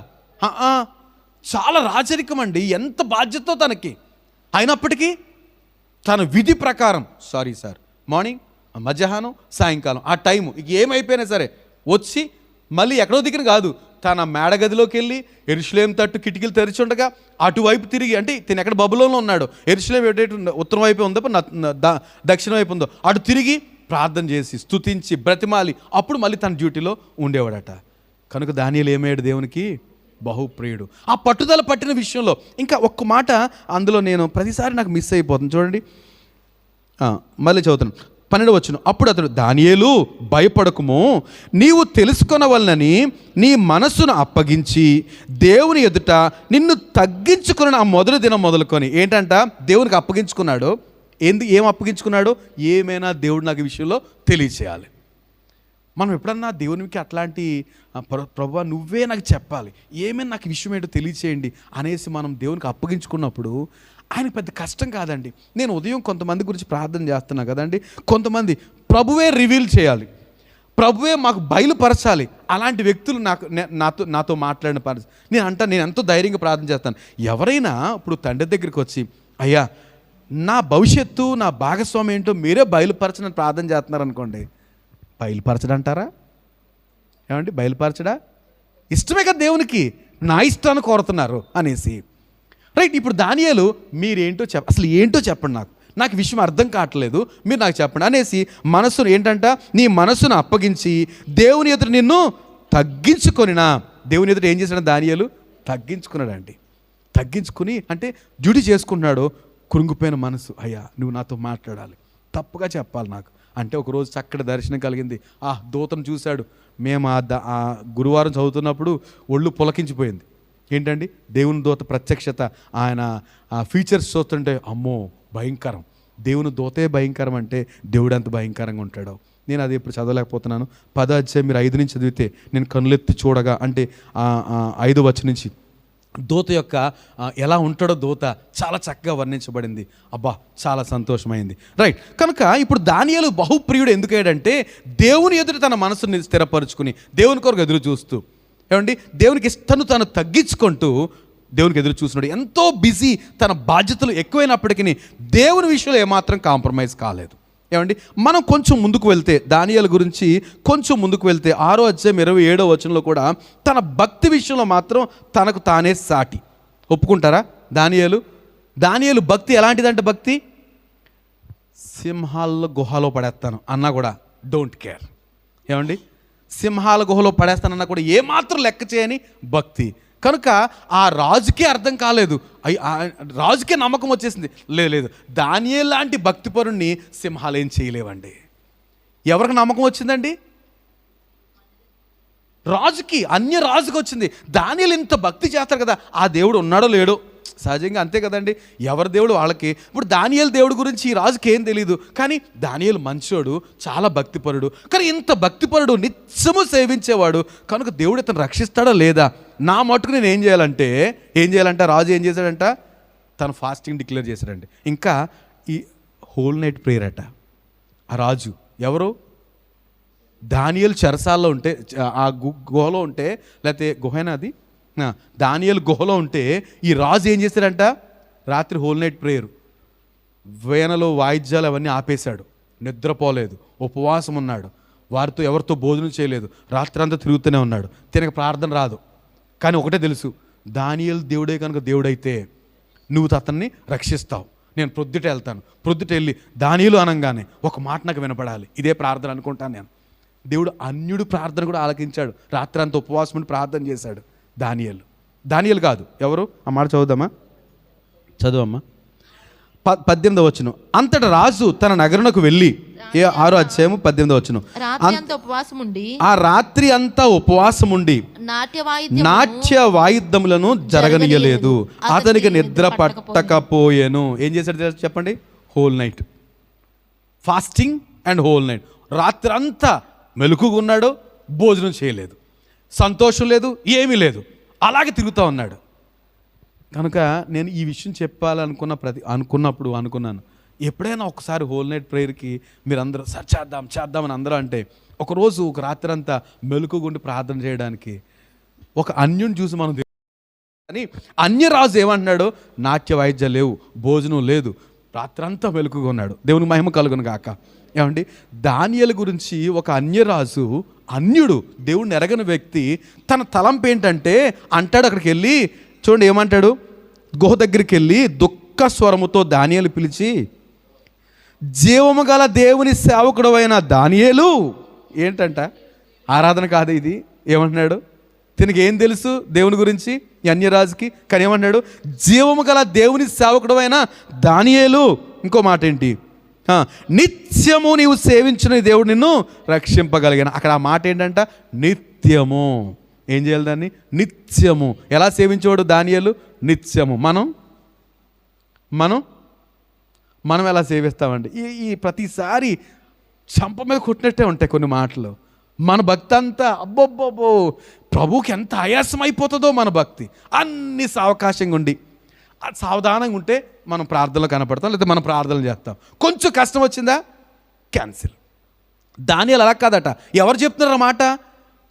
చాలా రాచరికం అండి, ఎంత బాధ్యతో తనకి. అయినప్పటికీ తన విధి ప్రకారం మార్నింగ్, మధ్యాహ్నం, సాయంకాలం ఆ టైము ఏమైపోయినా సరే వచ్చి మళ్ళీ ఎక్కడో దిగిన కాదు, తన మేడగదిలోకి వెళ్ళి యెరూషలేము తట్టు కిటికీలు తెరిచి ఉండగా అటువైపు తిరిగి, అంటే తిని ఎక్కడ బబులోన్లో ఉన్నాడు, యెరూషలేము ఎటు ఉత్తరం వైపు ఉందో దక్షిణ వైపు ఉందో అటు తిరిగి ప్రార్థన చేసి స్తుతించి బ్రతిమాలి అప్పుడు మళ్ళీ తన డ్యూటీలో ఉండేవాడట. కనుక దానియేలు ఏమయ్యాడు? దేవునికి బహుప్రియుడు. ఆ పట్టుదల పట్టిన విషయంలో ఇంకా ఒక్క మాట అందులో నేను ప్రతిసారి నాకు మిస్ అయిపోతుంది. చూడండి, మళ్ళీ చదువుతాను. 12వ వచనం. అప్పుడు అతడు, దానియేలు భయపడకుము, నీవు తెలుసుకొనవలనని నీ మనస్సును అప్పగించి దేవుని ఎదుట నిన్ను తగ్గించుకున్న ఆ మొదటి దినం మొదలుకొని. ఏంటంట? దేవునికి అప్పగించుకున్నాడు. ఏం అప్పగించుకున్నాడు? ఏమైనా దేవుడు నాకు ఈ విషయంలో తెలియచేయాలి. మనం ఎప్పుడన్నా దేవునికి అట్లాంటి ప్రభువా నువ్వే నాకు చెప్పాలి, ఏమైనా నాకు విషయం ఏంటో తెలియచేయండి అనేసి మనం దేవునికి అప్పగించుకున్నప్పుడు ఆయన పెద్ద కష్టం కాదండి. నేను ఉదయం కొంతమంది గురించి ప్రార్థన చేస్తున్నా కదండి, కొంతమంది ప్రభువే రివీల్ చేయాలి, ప్రభువే మాకు బయలుపరచాలి. అలాంటి వ్యక్తులు నాతో మాట్లాడిన పరిస్థితి నేను ఎంతో ధైర్యంగా ప్రార్థన చేస్తాను. ఎవరైనా ఇప్పుడు తండ్రి దగ్గరికి వచ్చి, అయ్యా నా భవిష్యత్తు, నా భాగస్వామి ఏంటో మీరే బయలుపరచని ప్రార్థన చేస్తున్నారు అనుకోండి, బయలుపరచడంటారా ఏమండి? బయలుపరచడా? ఇష్టమే కదా దేవునికి, నా ఇష్టాన్ని కోరుతున్నారు అనేసి. రైట్. ఇప్పుడు దానియేలు మీరేంటో అసలు ఏంటో చెప్పండి, నాకు విషయం అర్థం కావట్లేదు, మీరు నాకు చెప్పండి అనేసి మనస్సును ఏంటంట, నీ మనస్సును అప్పగించి దేవుని ఎదుట నిన్ను తగ్గించుకొనినా. దేవుని ఎదుట ఏం చేశాడు దానియేలు? తగ్గించుకున్నాడండి. తగ్గించుకుని అంటే డ్యూటీ చేసుకుంటున్నాడు. కృంగిపోయిన మనసు, అయ్యా నువ్వు నాతో మాట్లాడాలి, తప్పుగా చెప్పాలి నాకు అంటే. ఒకరోజు చక్కటి దర్శనం కలిగింది. దూతను చూశాడు. మేము ఆ గురువారం చదువుతున్నప్పుడు ఒళ్ళు పులకించిపోయింది. ఏంటండి, దేవుని దూత ప్రత్యక్షత, ఆయన ఆ ఫీచర్స్ చూస్తుంటే అమ్మో భయంకరం. దేవుని దూతే భయంకరం అంటే దేవుడు ఎంత భయంకరంగా ఉంటాడో. నేను అది ఇప్పుడు చదవలేకపోతున్నాను. 10వ అధ్యాయం మీరు 5 నుంచి చదివితే, నేను కనులెత్తి చూడగా అంటే 5వ వచనం నుంచి దూత యొక్క ఎలా ఉంటాడో దూత చాలా చక్కగా వర్ణించబడింది. అబ్బా చాలా సంతోషమైంది. రైట్. కనుక ఇప్పుడు దానియేలు బహుప్రియుడు ఎందుకయ్యాడంటే దేవుని ఎదుట తన మనసుని స్థిరపరుచుకుని దేవుని కొరకు ఎదురు చూస్తూ, ఏమండి దేవునికి తను తగ్గించుకుంటూ దేవునికి ఎదురు చూస్తున్నాడు. ఎంతో బిజీ, తన బాధ్యతలు ఎక్కువైనప్పటికీ దేవుని విషయంలో ఏమాత్రం కాంప్రమైజ్ కాలేదు. ఏమండి మనం కొంచెం ముందుకు వెళ్తే, దానియేలు గురించి కొంచెం ముందుకు వెళ్తే 6వ అధ్యాయం 27వ వచనంలో కూడా తన భక్తి విషయంలో మాత్రం తనకు తానే సాటి. ఒప్పుకుంటారా? దానియేలు భక్తి ఎలాంటిదంటే, భక్తి సింహాల గుహలో పడేస్తాను అన్నా కూడా డోంట్ కేర్. ఏమండి సింహాల గుహలో పడేస్తానన్నా కూడా ఏమాత్రం లెక్క చేయని భక్తి. కనుక ఆ రాజుకే అర్థం కాలేదు, రాజుకే నమ్మకం వచ్చేసింది, లేదు దానియేలు లాంటి భక్తిపరుణ్ణి సింహాలు ఏం చేయలేవండి. ఎవరికి నమ్మకం వచ్చిందండి? రాజుకి, అన్య రాజుకి వచ్చింది. దానియేలు ఇంత భక్తి చేస్తారు కదా, ఆ దేవుడు ఉన్నాడో లేడో, సహజంగా అంతే కదండి, ఎవరి దేవుడు వాళ్ళకి. ఇప్పుడు దానియేలు దేవుడి గురించి ఈ రాజుకి ఏం తెలియదు, కానీ దానియేలు మంచోడు, చాలా భక్తిపరుడు. కానీ ఇంత భక్తిపరుడు, నిత్యము సేవించేవాడు కనుక దేవుడు ఇతను రక్షిస్తాడా లేదా? నా మటుకు నేను ఏం చేయాలంట రాజు ఏం చేశాడంట, తను ఫాస్టింగ్ డిక్లేర్ చేశాడండి. ఇంకా ఈ హోల్ నైట్ ప్రేయర్ అట. ఆ రాజు ఎవరు? దానియేలు చెరసాల్లో ఉంటే, ఆ గుహలో ఉంటే, లేకపోతే గుహైనా అది, దానియేలు గుహలో ఉంటే ఈ రాజు ఏం చేశాడంట, రాత్రి హోల్ నైట్ ప్రేయర్, వీణలు వాయిద్యాలు అవన్నీ ఆపేశాడు, నిద్రపోలేదు, ఉపవాసం ఉన్నాడు, వారితో ఎవరితో భోజనం చేయలేదు, రాత్రంతా తిరుగుతూనే ఉన్నాడు. తినక ప్రార్థన రాదు, కానీ ఒకటే తెలుసు, దానియేలు దేవుడే కనుక దేవుడైతే నువ్వు అతన్ని రక్షిస్తావు. నేను ప్రొద్దుట వెళ్తాను, ప్రొద్దుట వెళ్ళి దానియేలు అనగానే ఒక మాట నాకు వినపడాలి, ఇదే ప్రార్థన అనుకుంటాను నేను. దేవుడు అన్యుడు ప్రార్థన కూడా ఆలకించాడు. రాత్రంతా ఉపవాసం ఉండి ప్రార్థన చేశాడు దానియేలు కాదు, ఎవరు? ఆ మాట చదువమ్మా 18వ వచనం. అంతటా రాజు తన నగరునకు వెళ్ళి, 6వ అధ్యాయము 18వ వచనం, ఆ రాత్రి అంతా ఉపవాసం ఉండి నాట్య వాయిద్యములను జరగనీయలేదు, అతనికి నిద్ర పట్టకపోయేను. ఏం చేశాడు చెప్పండి? Whole night fasting and whole night. రాత్రి అంతా మెలకుగా ఉన్నాడు, భోజనం చేయలేదు, సంతోషం లేదు, ఏమీ లేదు, అలాగే తిరుగుతూ ఉన్నాడు. కనుక నేను ఈ విషయం అనుకున్నప్పుడు అనుకున్నాను, ఎప్పుడైనా ఒకసారి హోల్ నైట్ ప్రేయర్కి మీరు అందరూ సార్ చేద్దామని అందరూ అంటే, ఒకరోజు ఒక రాత్రి అంతా మెలకుగుండి ప్రార్థన చేయడానికి ఒక అన్యుని చూసి మనం, కానీ అన్యరాజు ఏమంటున్నాడు, నాట్య వాయిద్యాలు లేవు, భోజనం లేదు, రాత్రంతా మెలకుగా ఉన్నాడు. దేవునికి మహిమ కలుగును గాక. ఏమండి దానియేలు గురించి ఒక అన్యరాజు, అన్యుడు, దేవుడిని ఎరగని వ్యక్తి, తన తలంపు ఏంటంటే అంటాడు, అక్కడికి వెళ్ళి చూడండి ఏమంటాడు, గుహ దగ్గరికి వెళ్ళి దుఃఖ స్వరముతో దానియేలు పిలిచి, జీవము గల దేవుని సేవకుడు అయిన దానియేలు, ఏంటంట ఆరాధన కాదు ఇది, ఏమంటున్నాడు, తినకి ఏం తెలుసు దేవుని గురించి ఈ అన్యరాజుకి, కానీ ఏమంటున్నాడు, జీవము గల దేవుని సేవకుడు అయిన దానియేలు. ఇంకో మాట ఏంటి, నిత్యము నీవు సేవించిన దేవుడు నిన్ను రక్షింపగలిగిన. అక్కడ ఆ మాట ఏంటంట, నిత్యము. ఏం చేయాలి దాన్ని? నిత్యము. ఎలా సేవించేవాడు దానియేలు? నిత్యము. మనం ఎలా సేవిస్తామండి? ఈ ప్రతిసారి చంప మీద కొట్టినట్టే ఉంటాయి కొన్ని మాటలు. మన భక్తి అంతా అబ్బొబ్బో, ప్రభువుకి ఎంత ఆయాసం అయిపోతుందో మన భక్తి. అన్ని సావకాశంగా ఉండి సావధానంగా ఉంటే మనం ప్రార్థనలు కనపడతాం, లేకపోతే మనం ప్రార్థనలు చేస్తాం. కొంచెం కష్టం వచ్చిందా క్యాన్సిల్. దానియేలు అలా కాదట. ఎవరు చెప్తున్నారు మాట?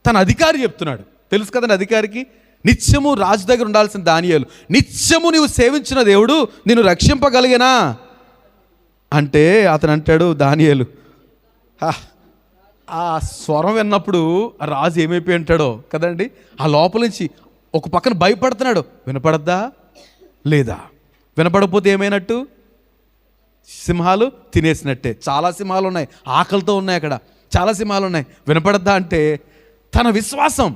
తన అధికారి చెప్తున్నాడు. తెలుసు కదండి అధికారికి, నిత్యము రాజు దగ్గర ఉండాల్సిన దానియేలు, నిత్యము నీవు సేవించిన దేవుడు నిన్ను రక్షింపగలిగేనా అంటే, అతను అంటాడు దానియేలు, ఆ స్వరం విన్నప్పుడు రాజు ఏమైపోయి ఉంటాడో కదండి. ఆ లోపల నుంచి ఒక పక్కన భయపడుతున్నాడు, వినపడద్దా లేదా? వినపడకపోతే ఏమైనట్టు? సింహాలు తినేసినట్టే. చాలా సింహాలు ఉన్నాయి, ఆకలితో ఉన్నాయి, అక్కడ చాలా సింహాలు ఉన్నాయి. వినపడద్దా అంటే తన విశ్వాసం,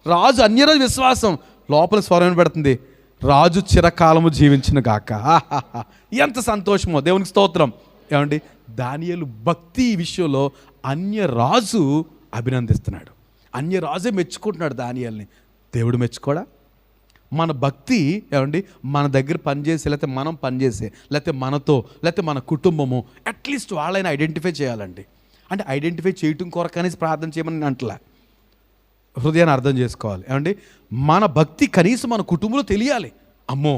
రాజు అన్యరాజు విశ్వాసం, లోపల స్వరం వినపడుతుంది, రాజు చిరకాలము జీవించును గాక. ఆహాహా, ఎంత సంతోషమో, దేవునికి స్తోత్రం. ఏమండి, దానియేలు భక్తి విషయంలో అన్య రాజు అభినందిస్తున్నాడు, అన్య రాజే మెచ్చుకుంటున్నాడు దానియేలుని. దేవుడు మెచ్చుకోడా? మన భక్తి ఏమండి, మన దగ్గర పనిచేసి, లేకపోతే మనం పనిచేసే, లేకపోతే మనతో, లేకపోతే మన కుటుంబము అట్లీస్ట్ వాళ్ళైనా ఐడెంటిఫై చేయాలండి. అంటే ఐడెంటిఫై చేయటం కొరకనేసి ప్రార్థన చేయమని అంటలే, హృదయాన్ని అర్థం చేసుకోవాలి. ఏమండి, మన భక్తి కనీసం మన కుటుంబంలో తెలియాలి. అమ్మో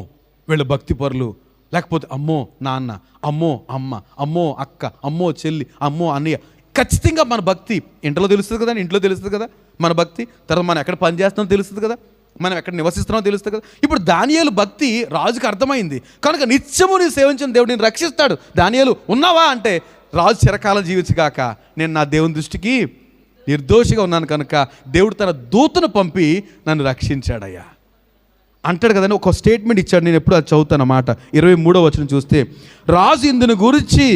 వీళ్ళ భక్తి పరులు, లేకపోతే అమ్మో నాన్న, అమ్మో అమ్మ, అమ్మో అక్క, అమ్మో చెల్లి, అమ్మో అన్నయ్య. ఖచ్చితంగా మన భక్తి ఇంట్లో తెలుస్తుంది కదా, ఇంట్లో తెలుస్తుంది కదా మన భక్తి. తర్వాత మనం ఎక్కడ పని చేస్తున్నామో తెలుస్తుంది కదా, మనం ఎక్కడ నివసిస్తున్నామో తెలుస్తుంది కదా. ఇప్పుడు దానియేలు భక్తి రాజుకి అర్థమైంది కనుక నిత్యము నీ సేవించిన దేవుడు నేను రక్షిస్తాడు. దానియేలు ఉన్నావా అంటే, రాజు చిరకాలం జీవించగాక, నేను నా దేవుని దృష్టికి నిర్దోషిగా ఉన్నాను కనుక దేవుడు తన దూతను పంపి నన్ను రక్షించాడయ్యా అంటాడు కదండి. ఒక స్టేట్మెంట్ ఇచ్చాడు, నేను ఎప్పుడు అది చదువుతాను అన్నమాట. 23వ వచనం చూస్తే, రాజు ఇందును గురించి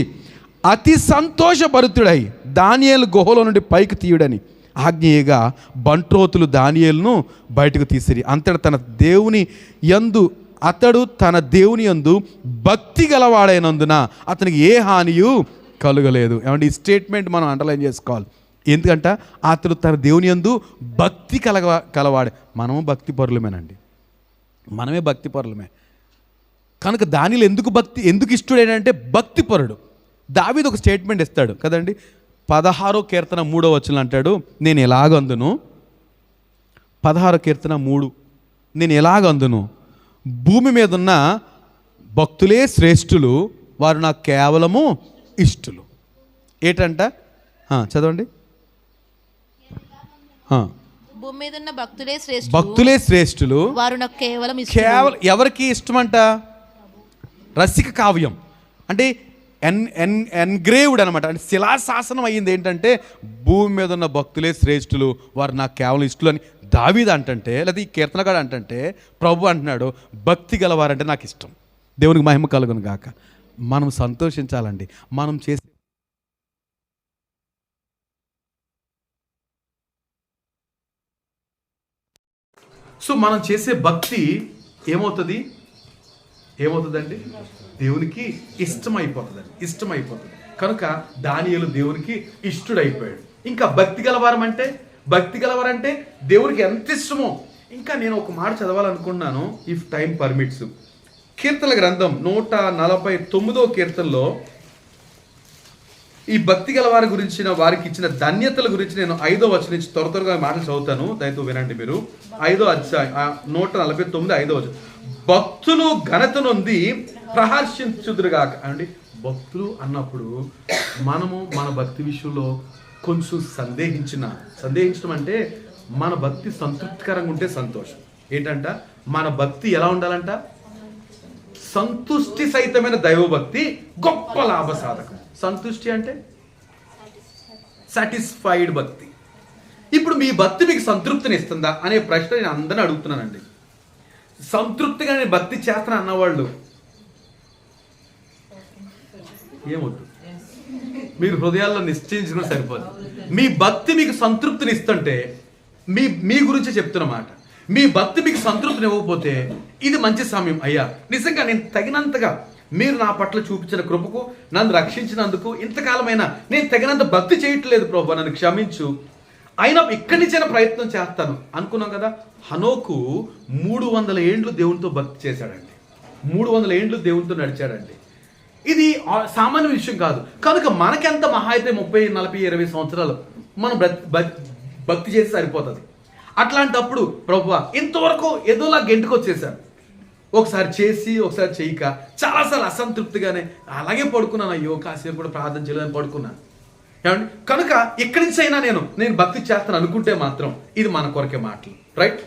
అతి సంతోషభరితుడై దానియేలు గుహలో నుండి పైకి తీయుడని ఆజ్ఞేయగా బంట్రోతులు దానియేలును బయటకు తీసిరి. అతడు తన దేవుని యందు భక్తి గలవాడైనందున అతనికి ఏ హానియు కలుగలేదు. ఏమంటే ఈ స్టేట్మెంట్ మనం అండర్లైన్ చేసుకోవాలి. ఎందుకంటే అతడు తన దేవుని యందు భక్తి కలవాడే. మనము భక్తి పరులమేనండి, మనమే భక్తి పరులమే. కనుక దానిలో ఎందుకు ఇష్టడేనంటే భక్తిపరుడు. దావీదు ఒక స్టేట్మెంట్ ఇస్తాడు కదండి, 16వ కీర్తన 3వ వచనం అంటాడు, నేను ఎలాగందును, 16వ కీర్తన 3, నేను ఎలాగందును, భూమి మీద ఉన్న భక్తులే శ్రేష్ఠులు, వారు నాకు కేవలము ఇష్టులు. ఏంటంట చదవండి. భూమి మీద ఉన్న భక్తులే శ్రేష్ఠులు, వారు నాకు కేవలం ఎవరికి ఇష్టమంట? రసిక కావ్యం అంటే ఎన్గ్రేవ్డ్ అనమాట. అంటే శిలాశాసనం అయ్యింది ఏంటంటే, భూమి మీద ఉన్న భక్తులే శ్రేష్ఠులు, వారు నాకు కేవలం ఇష్టలు అని దావీదు అంటంటే, లేదా ఈ కీర్తనగాడు అంటంటే, ప్రభు అంటున్నాడు భక్తి గలవారంటే నాకు ఇష్టం. దేవునికి మహిమ కలుగును గాక. మనం సంతోషించాలండి. మనం చేసే మనం చేసే భక్తి ఏమవుతుందండి? దేవునికి ఇష్టమైపోతుంది. కనుక దానియేలు దేవునికి ఇష్టడైపోయాడు. ఇంకా భక్తి గలవారంటే దేవునికి ఎంత ఇష్టమో. ఇంకా నేను ఒక మాట చదవాలనుకున్నాను, ఇఫ్ టైం పర్మిట్స్. కీర్తనల గ్రంథం 149వ కీర్తనలో ఈ భక్తి గల వారి గురించిన, వారికి ఇచ్చిన ధన్యతల గురించి నేను 5వ వచనం నుంచి త్వరగా మాటలు చదువుతాను, దయతో వినండి మీరు. 5వ అధ్యాయం 149 5వ వచనం. భక్తులు ఘనత నొంది ప్రహర్షించుదురుగాక. అండి, భక్తులు అన్నప్పుడు మనము మన భక్తి విషయంలో కొంచెం సందేహించడం అంటే మన భక్తి సంతృప్తికరంగా ఉంటే సంతోషం. ఏంటంట, మన భక్తి ఎలా ఉండాలంట? సంతుష్టి సహితమైన దైవభక్తి గొప్ప లాభ సాధకం. సంతుష్టి అంటే సాటిస్ఫైడ్ భక్తి. ఇప్పుడు మీ భక్తి మీకు సంతృప్తిని ఇస్తుందా అనే ప్రశ్న నేను అందరిని అడుగుతున్నానండి. సంతృప్తిగా నేను భక్తి చేస్తాను అన్నవాళ్ళు ఏమొద్దు, మీరు హృదయాల్లో నిశ్చయించుకుని సరిపోదు. మీ భక్తి మీకు సంతృప్తిని ఇస్తుంటే మీ గురించే చెప్తున్నమాట. మీ భక్తి మీకు సంతృప్తిని ఇవ్వకపోతే ఇది మంచి సమయం. అయ్యా, నిజంగా నేను తగినంతగా మీరు నా పట్ల చూపించిన కృపకు, నన్ను రక్షించినందుకు ఇంతకాలమైనా నేను తగినంత భక్తి చేయట్లేదు ప్రభు, నన్ను క్షమించు, అయినా ఇక్కడి నుంచైనా ప్రయత్నం చేస్తాను అనుకున్నాం కదా. హనోకు 300 ఏండ్లు దేవునితో భక్తి చేశాడండి, 300 ఏండ్లు దేవునితో నడిచాడండి. ఇది సామాన్య విషయం కాదు. కనుక మనకెంత మహా అయితే 30, 40, 20 సంవత్సరాలు మనం భక్తి చేసి సరిపోతుంది. అట్లాంటప్పుడు ప్రభువా ఇంతవరకు ఏదోలా గెంటుకొచ్చేసాను, ఒకసారి చేసి ఒకసారి చేయక చాలాసార్లు అసంతృప్తిగానే అలాగే పడుకున్నాను. అయ్యో కాసేపు కూడా ప్రార్థన చేయలేదని పడుకున్నాను. ఏమండి, కనుక ఇక్కడి నుంచి అయినా నేను భక్తి చేస్తాను అనుకుంటే మాత్రం ఇది మన కొరకే మాటలు, రైట్?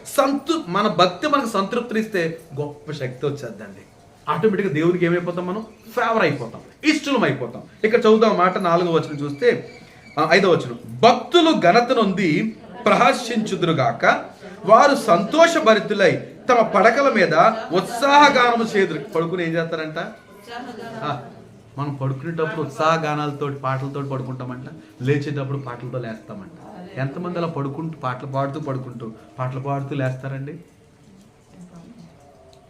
మన భక్తి మనకు సంతృప్తినిస్తే గొప్ప శక్తి వచ్చేద్దండి. ఆటోమేటిక్గా దేవునికి ఏమైపోతాం? మనం ఫేవర్ అయిపోతాం, ఇష్టలం అయిపోతాం. ఇక్కడ చదువుదాం మాట 4వ వచనం చూస్తే 5వ వచనం. భక్తులు ఘనత నొంది ప్రహర్షించుదురుగాక, వారు సంతోషభరితులై తమ పడకల మీద ఉత్సాహగానము చేదురు. పడుకుని ఏం చేస్తారంట? మనం పడుకునేటప్పుడు ఉత్సాహగానాలతో పాటలతో పడుకుంటామంట, లేచేటప్పుడు పాటలతో లేస్తామంట. ఎంతమంది అలా పాటలు పాడుతూ పాటలు పాడుతూ లేస్తారండి?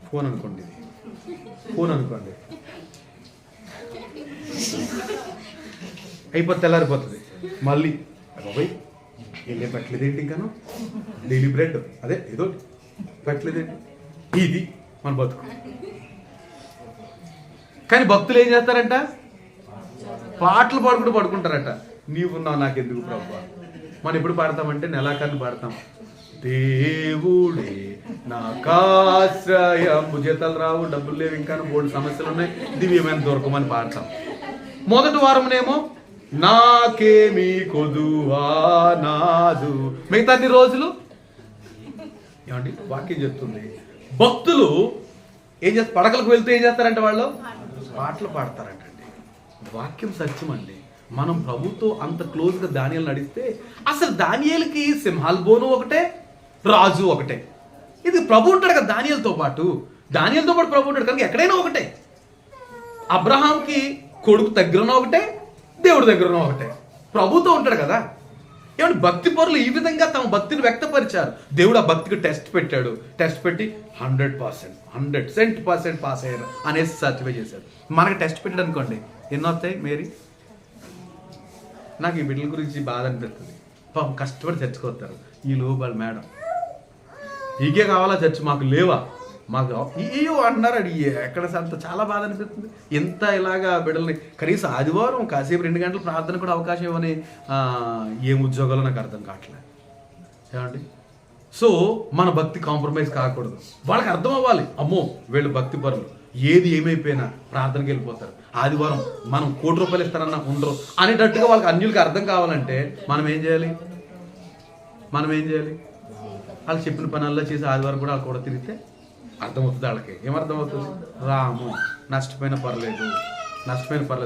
ఫోన్ అనుకోండి, ఫోన్ అనుకోండి, అయిపోతే తెల్లారిపోతుంది. మళ్ళీ బాబాయ్ వెళ్ళే పెట్టలేదేంటి, ఇంకాను డైలీ బ్రెడ్ అదే ఏదో పెట్టలేదేంటి, ఇది మన బతుకు. కానీ భక్తులు ఏం చేస్తారంట, పాటలు పాడుకుంటూ పడుకుంటారట. నీవున్నావు నాకెందుకు ప్రభు. మనం ఎప్పుడు పాడతామంటే నెలాఖరులు పాడతాం. దేవుడే నాకాశ్రయం, జీతాలు రావు, డబ్బులు లేవు, ఇంకా బోర్డు సమస్యలు ఉన్నాయి, దివ్యమైన దొరకమని పాడతాం. మొదటి వారంనేమో నాకేమీ కొదువా నాదు. మిగతా అన్ని రోజులు ఏమండి వాక్యం చెప్తుంది, భక్తులు ఏం చేస్తారు, పడకలకు వెళ్తే ఏం చేస్తారంటే వాళ్ళు పాటలు పాడతారంటండి. వాక్యం సత్యం అండి. మనం ప్రభుతో అంత క్లోజ్గా దానియేలు నడిస్తే అసలు దానియేలుకి సింహాల్ బోను ఒకటే, రాజు ఒకటే. ఇది ప్రభు ఉంటాడు కదా దానియేలుతో పాటు, దానియేలుతో పాటు ప్రభు ఉంటాడు కనుక ఎక్కడైనా ఒకటే. అబ్రహాంకి కొడుకు దగ్గరనో ఒకటే, దేవుడి దగ్గరనో ఒకటే, ప్రభుతో ఉంటాడు కదా. ఏమంటే భక్తి పరులు ఈ విధంగా తమ భక్తిని వ్యక్తపరిచారు. దేవుడు ఆ భక్తికి టెస్ట్ పెట్టాడు. టెస్ట్ పెట్టి 100% పాస్ అయ్యారు అనేసి సర్టిఫై చేశాడు. మనకి టెస్ట్ పెట్టాడు అనుకోండి, ఎన్నో వస్తాయి మేరీ. నాకు ఈ బిడ్డల గురించి బాధ అనిపిస్తుంది. పాపం కష్టపడి చర్చకొస్తారు, ఈ లోపల మేడం ఈకే కావాలా చర్చ్ మాకు లేవా, మాకు ఇయ్యో అంటున్నారు. అది ఎక్కడ అంత చాలా బాధ అనిపిస్తుంది. ఎంత ఇలాగా బిడ్డల్ని కనీసం ఆదివారం కాసేపు 2 గంటలు ప్రార్థన కూడా అవకాశం ఇవ్వని ఏం ఉద్యోగాలు నాకు అర్థం కావట్లేదు. ఏమండి, సో మన భక్తి కాంప్రమైజ్ కాకూడదు. వాళ్ళకి అర్థం అవ్వాలి, అమ్మో వీళ్ళు భక్తి పరులు, ఏది ఏమైపోయినా ప్రార్థనకి వెళ్ళిపోతారు. ఆదివారం మనం 1 కోటి రూపాయలు ఇస్తారన్నా ఉండరు అనేటట్టుగా వాళ్ళకి అన్యులకి అర్థం కావాలంటే మనం ఏం చేయాలి? వాళ్ళు చెప్పిన పనుల్లో చేసి ఆదివారం కూడా వాళ్ళు కూడా తిరిగితే అర్థమవుతుంది. వాళ్ళకి ఏమర్థమవుతుంది? రాము నష్టపోయిన పర్లేదు.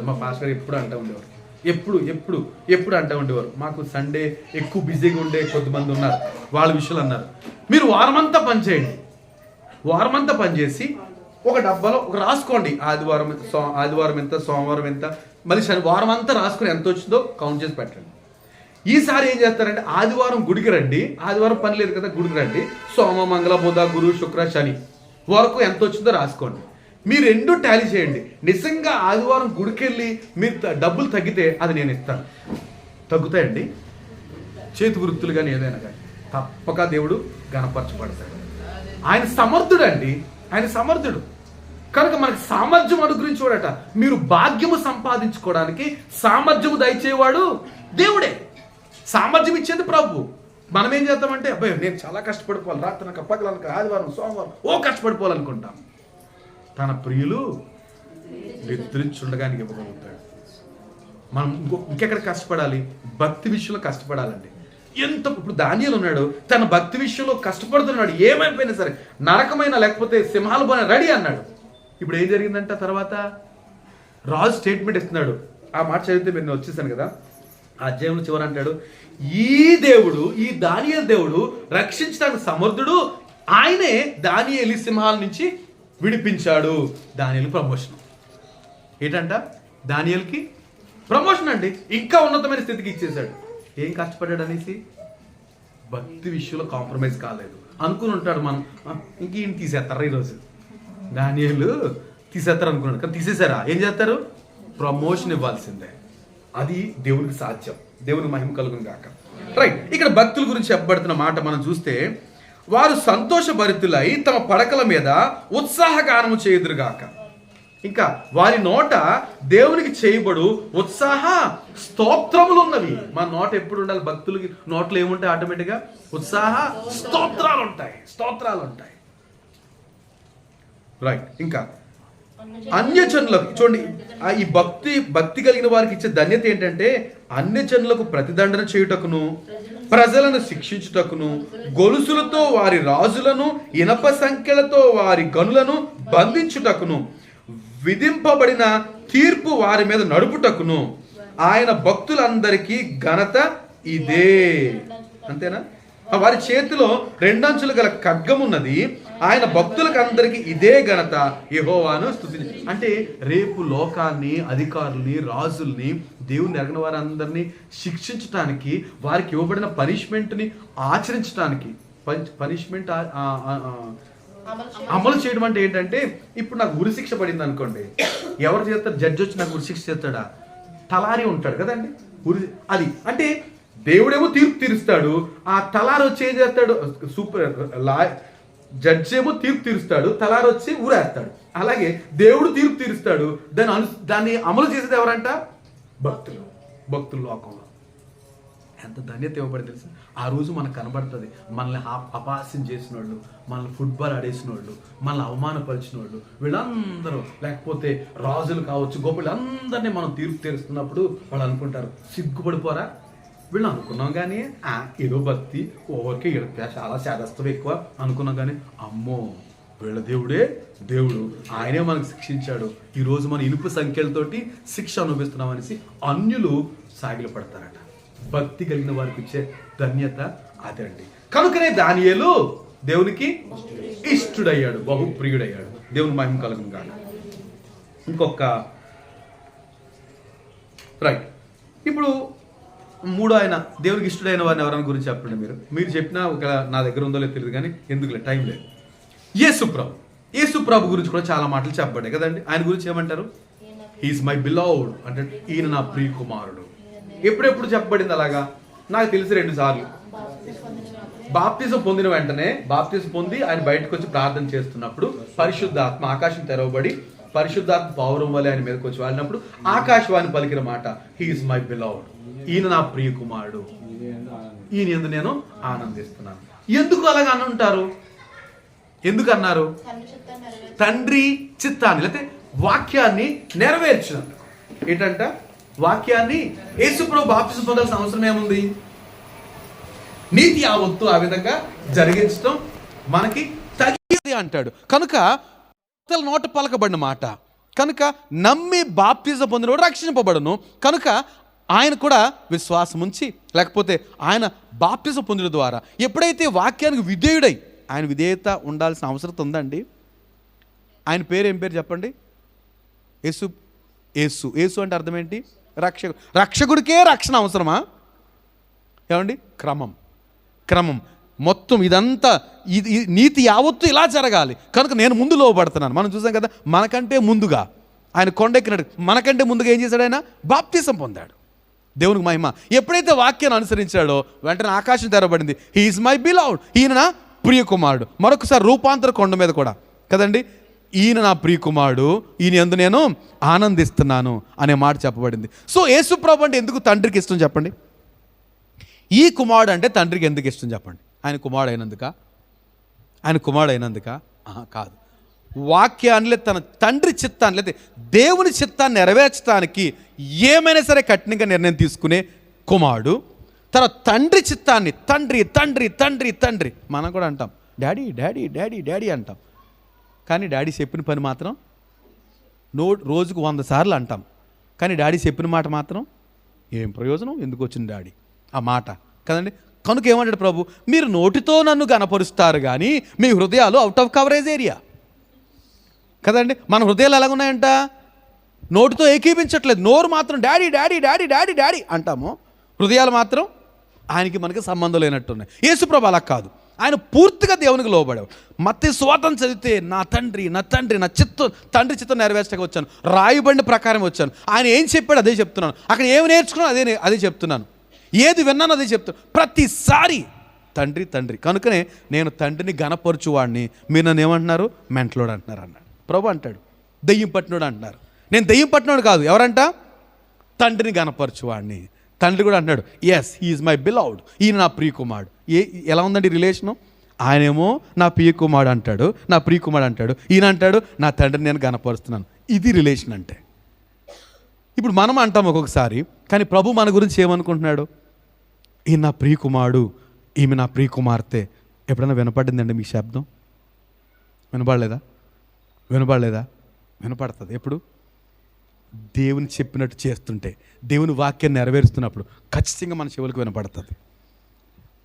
మా పాస్టర్ ఎప్పుడు అంటూ ఉండేవారు, ఎప్పుడు అంటూ ఉండేవారు. మాకు సండే ఎక్కువ బిజీగా ఉండే కొద్దిమంది ఉన్నారు, వాళ్ళ విషయాలు అన్నారు. మీరు వారమంతా పనిచేసి ఒక డబ్బాలో ఒక రాసుకోండి, ఆదివారం ఎంత, సోమవారం ఎంత, మళ్ళీ వారం అంతా రాసుకొని ఎంత వచ్చిందో కౌంట్ చేసి పెట్టండి. ఈసారి ఏం చేస్తారంటే ఆదివారం గుడికి రండి, ఆదివారం పని లేదు కదా గుడికి రండి, సోమ మంగళ బుధ గురు శుక్ర శని వరకు ఎంత వచ్చిందో రాసుకోండి. మీరు 2 టాలీ చేయండి. నిజంగా ఆదివారం గుడికి వెళ్ళి మీరు డబ్బులు తగ్గితే అది నేను ఇస్తాను. తగ్గుతాయండి చేతి వృత్తులు కానీ ఏదైనా కానీ, తప్పక దేవుడు గణపరచబడతాడు. ఆయన సమర్థుడు అండి, ఆయన సమర్థుడు కనుక మనకి సామర్థ్యం అనుగ్రహించేవాడట. మీరు భాగ్యము సంపాదించుకోవడానికి సామర్థ్యము దయచేవాడు దేవుడే. సామర్థ్యం ఇచ్చేది ప్రభు. మనం ఏం చేద్దామంటే అబ్బాయి నేను చాలా కష్టపడిపోవాలి, రాత్రి పగలనక ఆదివారం సోమవారం కష్టపడిపోవాలనుకుంటాం. తన ప్రియులు నిద్రించుండగానికి ఇవ్వగలుగుతాడు. మనం ఇంకెక్కడ కష్టపడాలి? భక్తి విషయంలో కష్టపడాలండి. ఇప్పుడు దానియేలు ఉన్నాడు, తన భక్తి విషయంలో కష్టపడుతున్నాడు. ఏమైపోయినా సరే, నరకమైన లేకపోతే సింహాలు పోయిన రెడీ అన్నాడు. ఇప్పుడు ఏం జరిగిందంట? తర్వాత రాజు స్టేట్మెంట్ ఇస్తున్నాడు. ఆ మాట చదివితే నేను వచ్చేసాను కదా, ఆ అధ్యాయంలో చివరి అంటాడు, ఈ దానియేలు దేవుడు రక్షించడానికి సమర్థుడు, ఆయనే దానియేలు సింహాల నుంచి విడిపించాడు. దానియేలు ప్రమోషన్ ఏంటంట? దానియేలుకి ప్రమోషన్ అండి, ఇంకా ఉన్నతమైన స్థితికి ఇచ్చేశాడు. ఏం కష్టపడ్డాడు అనేసి భక్తి విషయంలో కాంప్రమైజ్ కాలేదు. అనుకుని ఉంటాడు మనం ఇంక ఈయన తీసేస్తారా ఈరోజు, దానియేలు తీసేస్తారు అనుకున్నాడు, కానీ తీసేశారా? ఏం చేస్తారు? ప్రమోషన్ ఇవ్వాల్సిందే. అది దేవునికి సాధ్యం. దేవునికి మహిమ కలుగును గాక. రైట్, ఇక్కడ భక్తుల గురించి చెప్పబడుతున్న మాట మనం చూస్తే, వారు సంతోషభరితులై తమ పడకల మీద ఉత్సాహగానము చేయుదురుగాక. ఇంకా వారి నోట దేవునికి చేయబడు ఉత్సాహ స్తోత్రములు ఉన్నవి. మన నోట ఎప్పుడు ఉండాలి? భక్తులకి నోట్లో ఏముంటాయి? ఆటోమేటిక్గా ఉత్సాహ స్తోత్రాలు ఉంటాయి. రైట్, ఇంకా అన్యజనులకు చూడండి, ఈ భక్తి కలిగిన వారికి ఇచ్చే ధన్యత ఏంటంటే, అన్యజనులకు ప్రతిదండన చేయుటకును, ప్రజలను శిక్షించుటకును, గొలుసులతో వారి రాజులను, ఇనప సంఖ్యలతో వారి గనులను బంధించుటకును, విధింపబడిన తీర్పు వారి మీద నడుపుటకును ఆయన భక్తులందరికీ ఘనత ఇదే. అంతేనా? వారి చేతిలో 2 అంచులు గల ఖడ్గమున్నది. ఆయన భక్తులకు అందరికీ ఇదే ఘనత, యెహోవాను స్తుతించు. అంటే రేపు లోకాన్ని, అధికారుల్ని, రాజుల్ని, దేవుని ఎరగని వారందరినీ శిక్షించటానికి, వారికి ఇవ్వబడిన పనిష్మెంట్ని ఆచరించడానికి, అమలు చేయడం అంటే ఏంటంటే, ఇప్పుడు నాకు ఉరిశిక్ష పడింది అనుకోండి, ఎవరు చేస్తారు? జడ్జి వచ్చి నాకు ఉరిశిక్ష చేస్తాడా? తలారి ఉంటాడు కదండి, అది అంటే దేవుడేమో తీర్పు తీరుస్తాడు, ఆ తలారి వచ్చి ఏం చేస్తాడు? జడ్జి ఏమో తీర్పు తీరుస్తాడు, తలారి వచ్చి ఊరేస్తాడు. అలాగే దేవుడు తీర్పు తీరుస్తాడు, దాన్ని అమలు చేసేది ఎవరంట? భక్తులు లోకంలో. ఎంత ధన్యత ఇవ్వబడి తెలుసు. ఆ రోజు మనకు కనబడుతుంది, మనల్ని అపహాస్యం చేసిన వాళ్ళు, మనల్ని ఫుట్బాల్ ఆడేసిన వాళ్ళు, మనల్ని అవమానపరిచిన వాళ్ళు, వీళ్ళందరూ, లేకపోతే రాజులు కావచ్చు, గొప్పలందరినీ మనం తీర్పు తీరుస్తున్నప్పుడు వాళ్ళు అనుకుంటారు, సిగ్గుపడిపోరా వీళ్ళు అనుకున్నాం. కానీ ఏదో భక్తి ఓవర్కి చాలా శాదస్తం ఎక్కువ అనుకున్నాం. కానీ అమ్మో, వీళ్ళ దేవుడు, ఆయనే మనకు శిక్షించాడు, ఈరోజు మన ఇనుపు సంఖ్యలతోటి శిక్ష అనుభవిస్తున్నాం అనేసి అన్యులు సాగిలు పడతారట. భక్తి కలిగిన వారికి ఇచ్చే ధన్యత అదండి. కనుకనే దానియేలు దేవునికి ఇష్టుడయ్యాడు, బహుప్రియుడయ్యాడు. దేవుని మహిమ కలుగును గాక. ఇంకొక రైట్, ఇప్పుడు మూడో ఆయన దేవునికి ఇష్టడైన వారిని ఎవరైనా గురించి చెప్పండి. మీరు చెప్పినా ఒక నా దగ్గర ఉందో లేదో తెలియదు, కానీ ఎందుకులే, టైం లేదు. యేసు ప్రభు గురించి కూడా చాలా మాటలు చెప్పబడ్డాయి కదండి. ఆయన గురించి ఏమంటారు? హీఈస్ మై బిలౌడ్ అంటే ఈయన నా ప్రియ కుమారుడు. ఎప్పుడెప్పుడు చెప్పబడింది అలాగా? నాకు తెలిసి 2 సార్లు. బాప్తిజం పొందిన వెంటనే, బాప్తిజం పొంది ఆయన బయటకు వచ్చి ప్రార్థన చేస్తున్నప్పుడు పరిశుద్ధాత్మ, ఆకాశం తెరవబడి పరిశుద్ధాత్మ పౌరం వలె ఆయన మీదకి వచ్చి వాడినప్పుడు ఆకాశవాణి పలికిన మాట, హీఈస్ మై బిలౌడ్, ఈయన నా ప్రియ కుమారుడు, ఈయన యందు నేను ఆనందిస్తున్నాను. ఎందుకు అలాగ అని ఉంటారు? ఎందుకు అన్నారు? తండ్రి చిత్తాన్ని, లేకపోతే వాక్యాన్ని నెరవేర్చినందుకు. ఏంటంట? వాక్యాన్ని యేసుప్రభు బాప్తిజం పొందాల్సిన అవసరం ఏముంది? నీతి యావత్తు ఆ విధంగా జరిగించడం మనకి తగినది అంటాడు. కనుక నోట పలకబడిన మాట కనుక నమ్మి బాప్తిజం పొందినవాడు రక్షింపబడును. కనుక ఆయన కూడా విశ్వాసం ఉంచి, లేకపోతే ఆయన బాప్తిజం పొందడం ద్వారా ఎప్పుడైతే వాక్యానికి విధేయుడై, ఆయన విధేయత ఉండాల్సిన అవసరం ఉందండి. ఆయన పేరు ఏం పేరు చెప్పండి? యేసు అంటే అర్థం ఏంటి? రక్షకుడికే రక్షణ అవసరమా? ఏమండి? క్రమం మొత్తం ఇదంతా ఇది నీతి యావత్తు ఇలా జరగాలి. కనుక నేను ముందు లోబడుతున్నాను. మనం చూసాం కదా, మనకంటే ముందుగా ఆయన కొండెక్కినట్టు మనకంటే ముందుగా ఏం చేశాడు? ఆయన బాప్తిజం పొందాడు. దేవునికి మహిమ. ఎప్పుడైతే వాక్యాన్ని అనుసరించాడో వెంటనే ఆకాశం తెరబడింది. హీఈస్ మై బిలౌడ్, ఈయన నా ప్రియ కుమారుడు. మరొకసారి రూపాంతర కొండ మీద కూడా కదండి, ఈయన నా ప్రియ కుమారుడు, ఈయన యందు నేను ఆనందిస్తున్నాను అనే మాట చెప్పబడింది. సో యేసు ప్రభు అంటే ఎందుకు తండ్రికి ఇష్టం చెప్పండి? ఈ కుమారుడు అంటే తండ్రికి ఎందుకు ఇష్టం చెప్పండి? ఆయన కుమారుడు అయినందుక? కాదు. వాక్యాన్ని లేదా తన తండ్రి చిత్తాన్ని లేదా దేవుని చిత్తాన్ని నెరవేర్చడానికి ఏమైనా సరే కఠినంగా నిర్ణయం తీసుకునే కుమారుడు. తన తండ్రి చిత్తాన్ని, తండ్రి మనం కూడా అంటాం డాడీ అంటాం. కానీ డాడీ చెప్పిన పని మాత్రం రోజుకు 100 సార్లు అంటాం. కానీ డాడీ చెప్పిన మాట మాత్రం ఏం ప్రయోజనం? ఎందుకు వచ్చింది డాడీ ఆ మాట కదండి. కనుక ఏమంటాడు ప్రభు? మీరు నోటితో నన్ను గనపరుస్తారు కానీ మీ హృదయాలు అవుట్ ఆఫ్ కవరేజ్ ఏరియా కదండి. మన హృదయాలు ఎలాగున్నాయంట? నోటితో ఏకీపించట్లేదు. నోరు మాత్రం డాడీ అంటాము, హృదయాలు మాత్రం ఆయనకి మనకి సంబంధం లేనట్టున్నాయి. యేసుప్రభు అలా కాదు. ఆయన పూర్తిగా దేవునికి లోబడాడు. మత్తయి సువార్తను చదివితే నా తండ్రి తండ్రి చిత్తం నెరవేర్చడానికి వచ్చాను, రాయబడిన ప్రకారం వచ్చాను. ఆయన ఏం చెప్పాడు అదే చెప్తున్నాను. అక్కడ ఏమి నేర్చుకున్నాను అదే చెప్తున్నాను. ఏది విన్నాను అదే చెప్తాను. ప్రతిసారి తండ్రి. కనుకనే నేను తండ్రిని గణపరచువాడిని. మీరు నన్ను ఏమంటున్నారు? మెంటలోడు అంటున్నారు అన్నాడు ప్రభు. అంటాడు దెయ్యం పట్టినోడు అంటున్నారు. నేను దెయ్యం పట్టినోడు కాదు. ఎవరంట? తండ్రిని గణపరచువాడిని. తండ్రి కూడా అంటున్నాడు ఎస్ హీఈస్ మై బిలౌడ్, ఈయన నా ప్రియ కుమారుడు. ఎలా ఉందండి రిలేషను? ఆయనేమో నా ప్రియ కుమారుడు అంటాడు, ఈయన అంటాడు నా తండ్రిని నేను గణపరుస్తున్నాను. ఇది రిలేషన్ అంటే. ఇప్పుడు మనం అంటాం ఒక్కొక్కసారి, కానీ ప్రభు మన గురించి ఏమనుకుంటున్నాడు? ఈయన నా ప్రియ కుమారుడు, ఈమె నా ప్రియ కుమార్తె. ఎప్పుడైనా వినపడిందండి మీ శబ్దం? వినపడలేదా? వినపడుతుంది. ఎప్పుడు? దేవుని చెప్పినట్టు చేస్తుంటే, దేవుని వాక్యాన్ని నెరవేరుస్తున్నప్పుడు ఖచ్చితంగా మన చెవులకు వినపడుతుంది.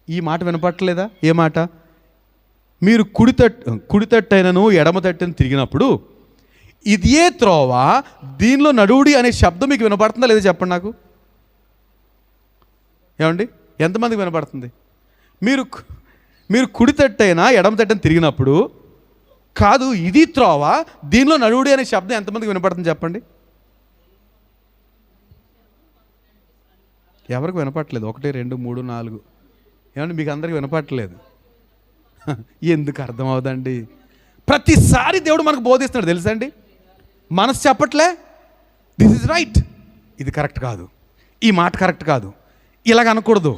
ఈ మాట వినపడలేదా? ఏ మాట? మీరు కుడి తట్టైనను ఎడమ తట్టని తిరిగినప్పుడు ఇదే త్రోవ, దీనిలో నడువుడి అనే శబ్దం మీకు వినపడుతుందా లేదా చెప్పండి నాకు. ఏమండి? ఎంతమందికి వినపడుతుంది? మీరు కుడి తట్టైనా ఎడమ తట్టని తిరిగినప్పుడు కాదు ఇది త్రోవ, దీనిలో నడువుడి అనే శబ్దం ఎంతమందికి వినపడుతుంది చెప్పండి? ఎవరికి వినపట్లేదు? 1 2 3 4 ఏమంటే మీకు అందరికి వినపట్లేదు. ఎందుకు అర్థం అవుదండి? ప్రతిసారి దేవుడు మనకు బోధిస్తున్నాడు తెలుసా అండి. మనసు చెప్పట్లే దిస్ ఇస్ రైట్, ఇది కరెక్ట్ కాదు, ఈ మాట కరెక్ట్ కాదు, ఇలాగ అనకూడదు,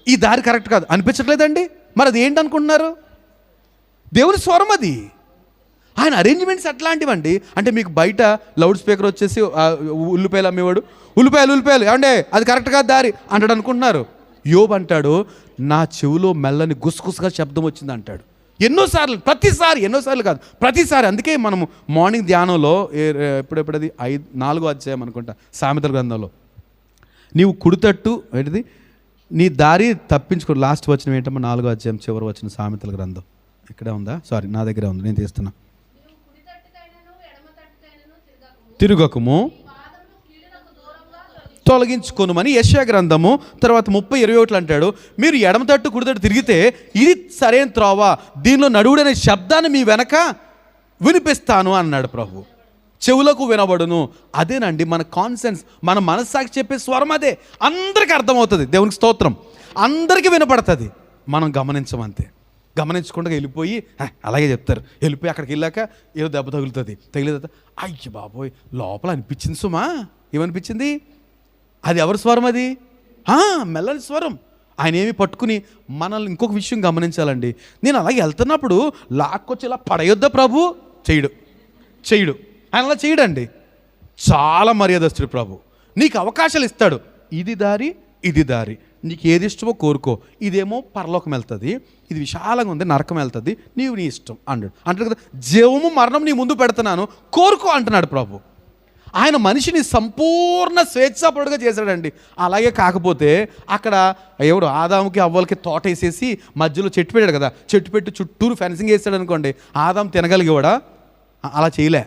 ఈ దారి కరెక్ట్ కాదు అనిపించట్లేదండి. మరి అది ఏంటి అనుకుంటున్నారు? దేవుని స్వరం అది. ఆయన అరేంజ్మెంట్స్ అట్లాంటివండి. అంటే మీకు బయట లౌడ్ స్పీకర్ వచ్చేసి ఉల్లిపాయలు అమ్మేవాడు ఉల్లిపాయలు ఏమంటే అది కరెక్ట్ కాదు దారి అంటాడు అనుకుంటున్నారు. యోబు అంటాడు, నా చెవిలో మెల్లని గుసగుసగా శబ్దం వచ్చింది అంటాడు. ఎన్నోసార్లు కాదు, ప్రతిసారి. అందుకే మనము మార్నింగ్ ధ్యానంలో ఎప్పుడది 4వ అధ్యాయం అనుకుంటా సామెతల గ్రంథంలో, నీవు కుడితట్టు ఏంటిది నీ దారి తప్పించుకో. లాస్ట్ వచ్చిన ఏంటమ్మా 4వ అధ్యాయం చివరి వచ్చిన సామెతల గ్రంథం ఇక్కడే ఉందా? సారీ, నా దగ్గరే ఉంది, నేను తీస్తున్నా. తిరుగకము తొలగించుకోనుమని యెషయా గ్రంథము తర్వాత 30:21 అంటాడు, మీరు ఎడమ తట్టు కుడి తట్టు తిరిగితే ఇది సరైన త్రోవ, దీనిలో నడువుడనే శబ్దాన్ని మీ వెనక వినిపిస్తాను అన్నాడు ప్రభు. చెవులకు వినబడును. అదేనండి మన కాన్సెన్స్, మన మనస్సాక్షి చెప్పే స్వరం అదే. అందరికీ అర్థమవుతుంది, దేవునికి స్తోత్రం, అందరికీ వినపడుతుంది. మనం గమనించమంతే. గమనించకుండా వెళ్ళిపోయి అలాగే చెప్తారు. వెళ్ళిపోయి అక్కడికి వెళ్ళాక ఏదో దెబ్బ తగిలితే అయ్య బాబోయ్ లోపల అనిపించింది సుమా. ఏమనిపించింది? అది ఎవరి స్వరం? అది మెల్లని స్వరం. ఆయన ఏమి పట్టుకుని మనల్ని ఇంకొక విషయం గమనించాలండి. నేను అలాగే వెళ్తున్నప్పుడు లాక్కొచ్చి ఇలా పడయొద్దా ప్రభు? చేయడు. ఆయన అలా చేయడండి. చాలా మర్యాదస్తుడు ప్రభు. నీకు అవకాశాలు ఇస్తాడు. ఇది దారి, నీకు ఏది ఇష్టమో కోరుకో. ఇదేమో పరలోకం వెళ్తుంది, ఇది విశాలంగా ఉంది, నరకం వెళ్తుంది, నీవు నీ ఇష్టం అంటాడు కదా. జీవము మరణం నీ ముందు పెడుతున్నాను, కోరుకో అంటున్నాడు ప్రభు. ఆయన మనిషిని సంపూర్ణ స్వేచ్ఛాపరుడుగా చేశాడండి. అలాగే కాకపోతే అక్కడ ఎవరు ఆదాముకి అవ్వలకి తోట వేసేసి మధ్యలో చెట్టు పెట్టాడు కదా, చెట్టు పెట్టి చుట్టూరు ఫెన్సింగ్ వేసాడు అనుకోండి, ఆదాం తినగలిగేవాడా? అలా చేయలే.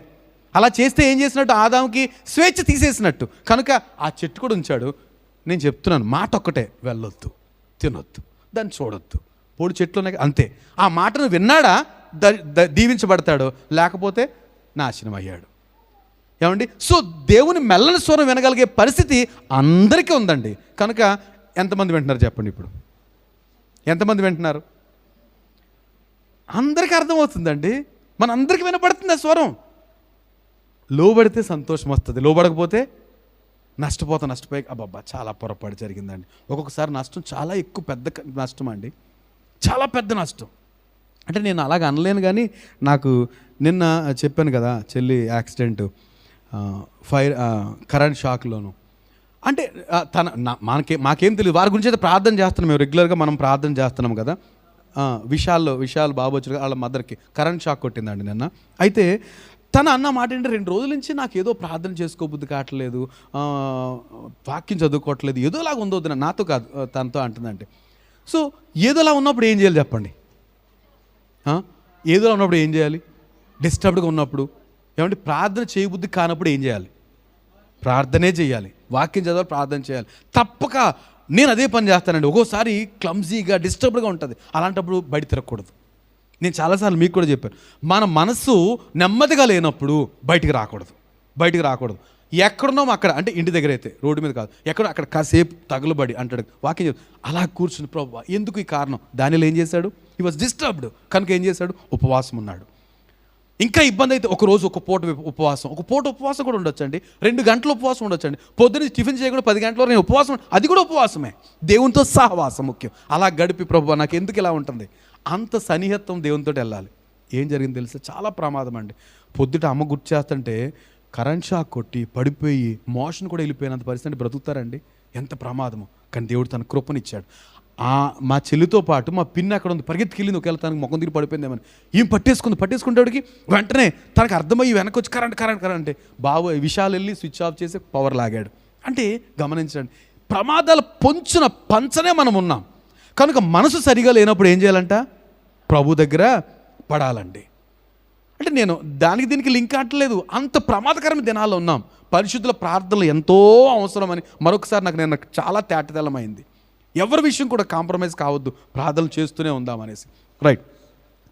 అలా చేస్తే ఏం చేసినట్టు? ఆదాముకి స్వేచ్ఛ తీసేసినట్టు. కనుక ఆ చెట్టు కూడా ఉంచాడు. నేను చెప్తున్నాను, మాట ఒక్కటే, వెళ్ళొద్దు, తినొద్దు, దాన్ని చూడొద్దు, పొడి చెట్లు ఉన్నాయి అంతే. ఆ మాటను విన్నాడా దీవించబడతాడు, లేకపోతే నాశనం అయ్యాడు. ఏమండి? సో దేవుని మెల్లని స్వరం వినగలిగే పరిస్థితి అందరికీ ఉందండి. కనుక ఎంతమంది వింటున్నారు చెప్పండి? ఇప్పుడు ఎంతమంది వింటున్నారు? అందరికీ అర్థమవుతుందండి, మనందరికీ వినపడుతుంది ఆ స్వరం. లోబడితే సంతోషం వస్తుంది, లోబడకపోతే నష్టపోయి అబ్బబ్బా చాలా పొరపాటు జరిగిందండి. ఒక్కొక్కసారి నష్టం చాలా ఎక్కువ పెద్ద నష్టం అండి, చాలా పెద్ద నష్టం. అంటే నేను అలాగ అనలేను, కానీ నాకు నిన్న చెప్పాను కదా చెల్లి యాక్సిడెంట్, ఫైర్ కరెంట్ షాక్లోను. అంటే మాకేం తెలియదు, వారి గురించి అయితే ప్రార్థన చేస్తున్నాం మేము రెగ్యులర్గా, మనం ప్రార్థన చేస్తున్నాం కదా. విశాల్ బాబు వచ్చి వాళ్ళ మదర్కి కరెంట్ షాక్ కొట్టిందండి నిన్న. అయితే తన అన్న మాట ఏంటంటే 2 రోజుల నుంచి నాకు ఏదో ప్రార్థన చేసుకోబుద్ధి కావట్లేదు, వాక్యం చదువుకోవట్లేదు, ఏదోలాగా ఉందో నాతో కాదు తనతో అంటుందంటే. సో ఏదోలా ఉన్నప్పుడు ఏం చేయాలి చెప్పండి? ఏదోలా ఉన్నప్పుడు ఏం చేయాలి? డిస్టర్బ్డ్గా ఉన్నప్పుడు ఏమంటే ప్రార్థన చేయబుద్ధి కానప్పుడు ఏం చేయాలి? ప్రార్థనే చేయాలి, వాక్యం చదవాలి, ప్రార్థన చేయాలి. తప్పక నేను అదే పని చేస్తానండి. ఒక్కోసారి క్లమ్జీగా డిస్టర్బ్డ్గా ఉంటుంది, అలాంటప్పుడు బయట తిరగకూడదు. నేను చాలాసార్లు మీకు కూడా చెప్పాను, మన మనసు నెమ్మదిగా లేనప్పుడు బయటికి రాకూడదు. ఎక్కడున్నాం అక్కడ, అంటే ఇంటి దగ్గర అయితే రోడ్డు మీద కాదు, ఎక్కడో అక్కడ కాసేపు తగులుబడి అంటాడు వాక్యం చెప్పి అలా కూర్చుని ప్రభువా ఎందుకు ఈ కారణం? దానిలో ఏం చేశాడు? He was disturbed. కనుక ఏం చేశాడు? ఉపవాసం ఉన్నాడు. ఇంకా ఇబ్బంది అయితే ఒక రోజు ఒక పూట ఉపవాసం కూడా ఉండొచ్చండి, 2 గంటలు ఉపవాసం ఉండొచ్చండి. పొద్దున్న టిఫిన్ చేయకుండా 10 గంటల నేను ఉపవాసం, అది కూడా ఉపవాసమే. దేవునితో సహవాసం ముఖ్యం. అలా గడిపి ప్రభువా నాకు ఎందుకు ఇలా ఉంటుంది, అంత సన్నిహిత్వం దేవునితో వెళ్ళాలి. ఏం జరిగింది తెలుసా? చాలా ప్రమాదం అండి. పొద్దుట అమ్మ గుర్తు చేస్తుంటే కరెంట్ షాక్ కొట్టి పడిపోయి మోషన్ కూడా వెళ్ళిపోయినంత పరిస్థితి. బ్రతుకుతారండి, ఎంత ప్రమాదము. కానీ దేవుడు తన కృపనిచ్చాడు. మా చెల్లితో పాటు మా పిన్ని అక్కడ ఉంది, పరిగెత్తుకెళ్ళింది. ఒకవేళ తనకు మొఖం తిరిగి పడిపోయిందేమని ఈమె పట్టేసుకుంటేవాడికి వెంటనే తనకు అర్థమయ్యి వెనక్కి వచ్చి కరెంట్ అంటే బాబు విషయాలు వెళ్ళి స్విచ్ ఆఫ్ చేసి పవర్ లాగాడు. అంటే గమనించండి, ప్రమాదాలు పంచనే మనం ఉన్నాం. కనుక మనసు సరిగా లేనప్పుడు ఏం చేయాలంట? ప్రభు దగ్గర పడాలండి. అంటే నేను దీనికి లింక్ అట్టలేదు, అంత ప్రమాదకరమైన దినాల్లో ఉన్నాం. పరిశుద్ధుల ప్రార్థనలు ఎంతో అవసరమని మరొకసారి నాకు చాలా తేటతెల్లమైంది. ఎవరి విషయం కూడా కాంప్రమైజ్ కావద్దు, ప్రార్థనలు చేస్తూనే ఉందామనేసి. రైట్.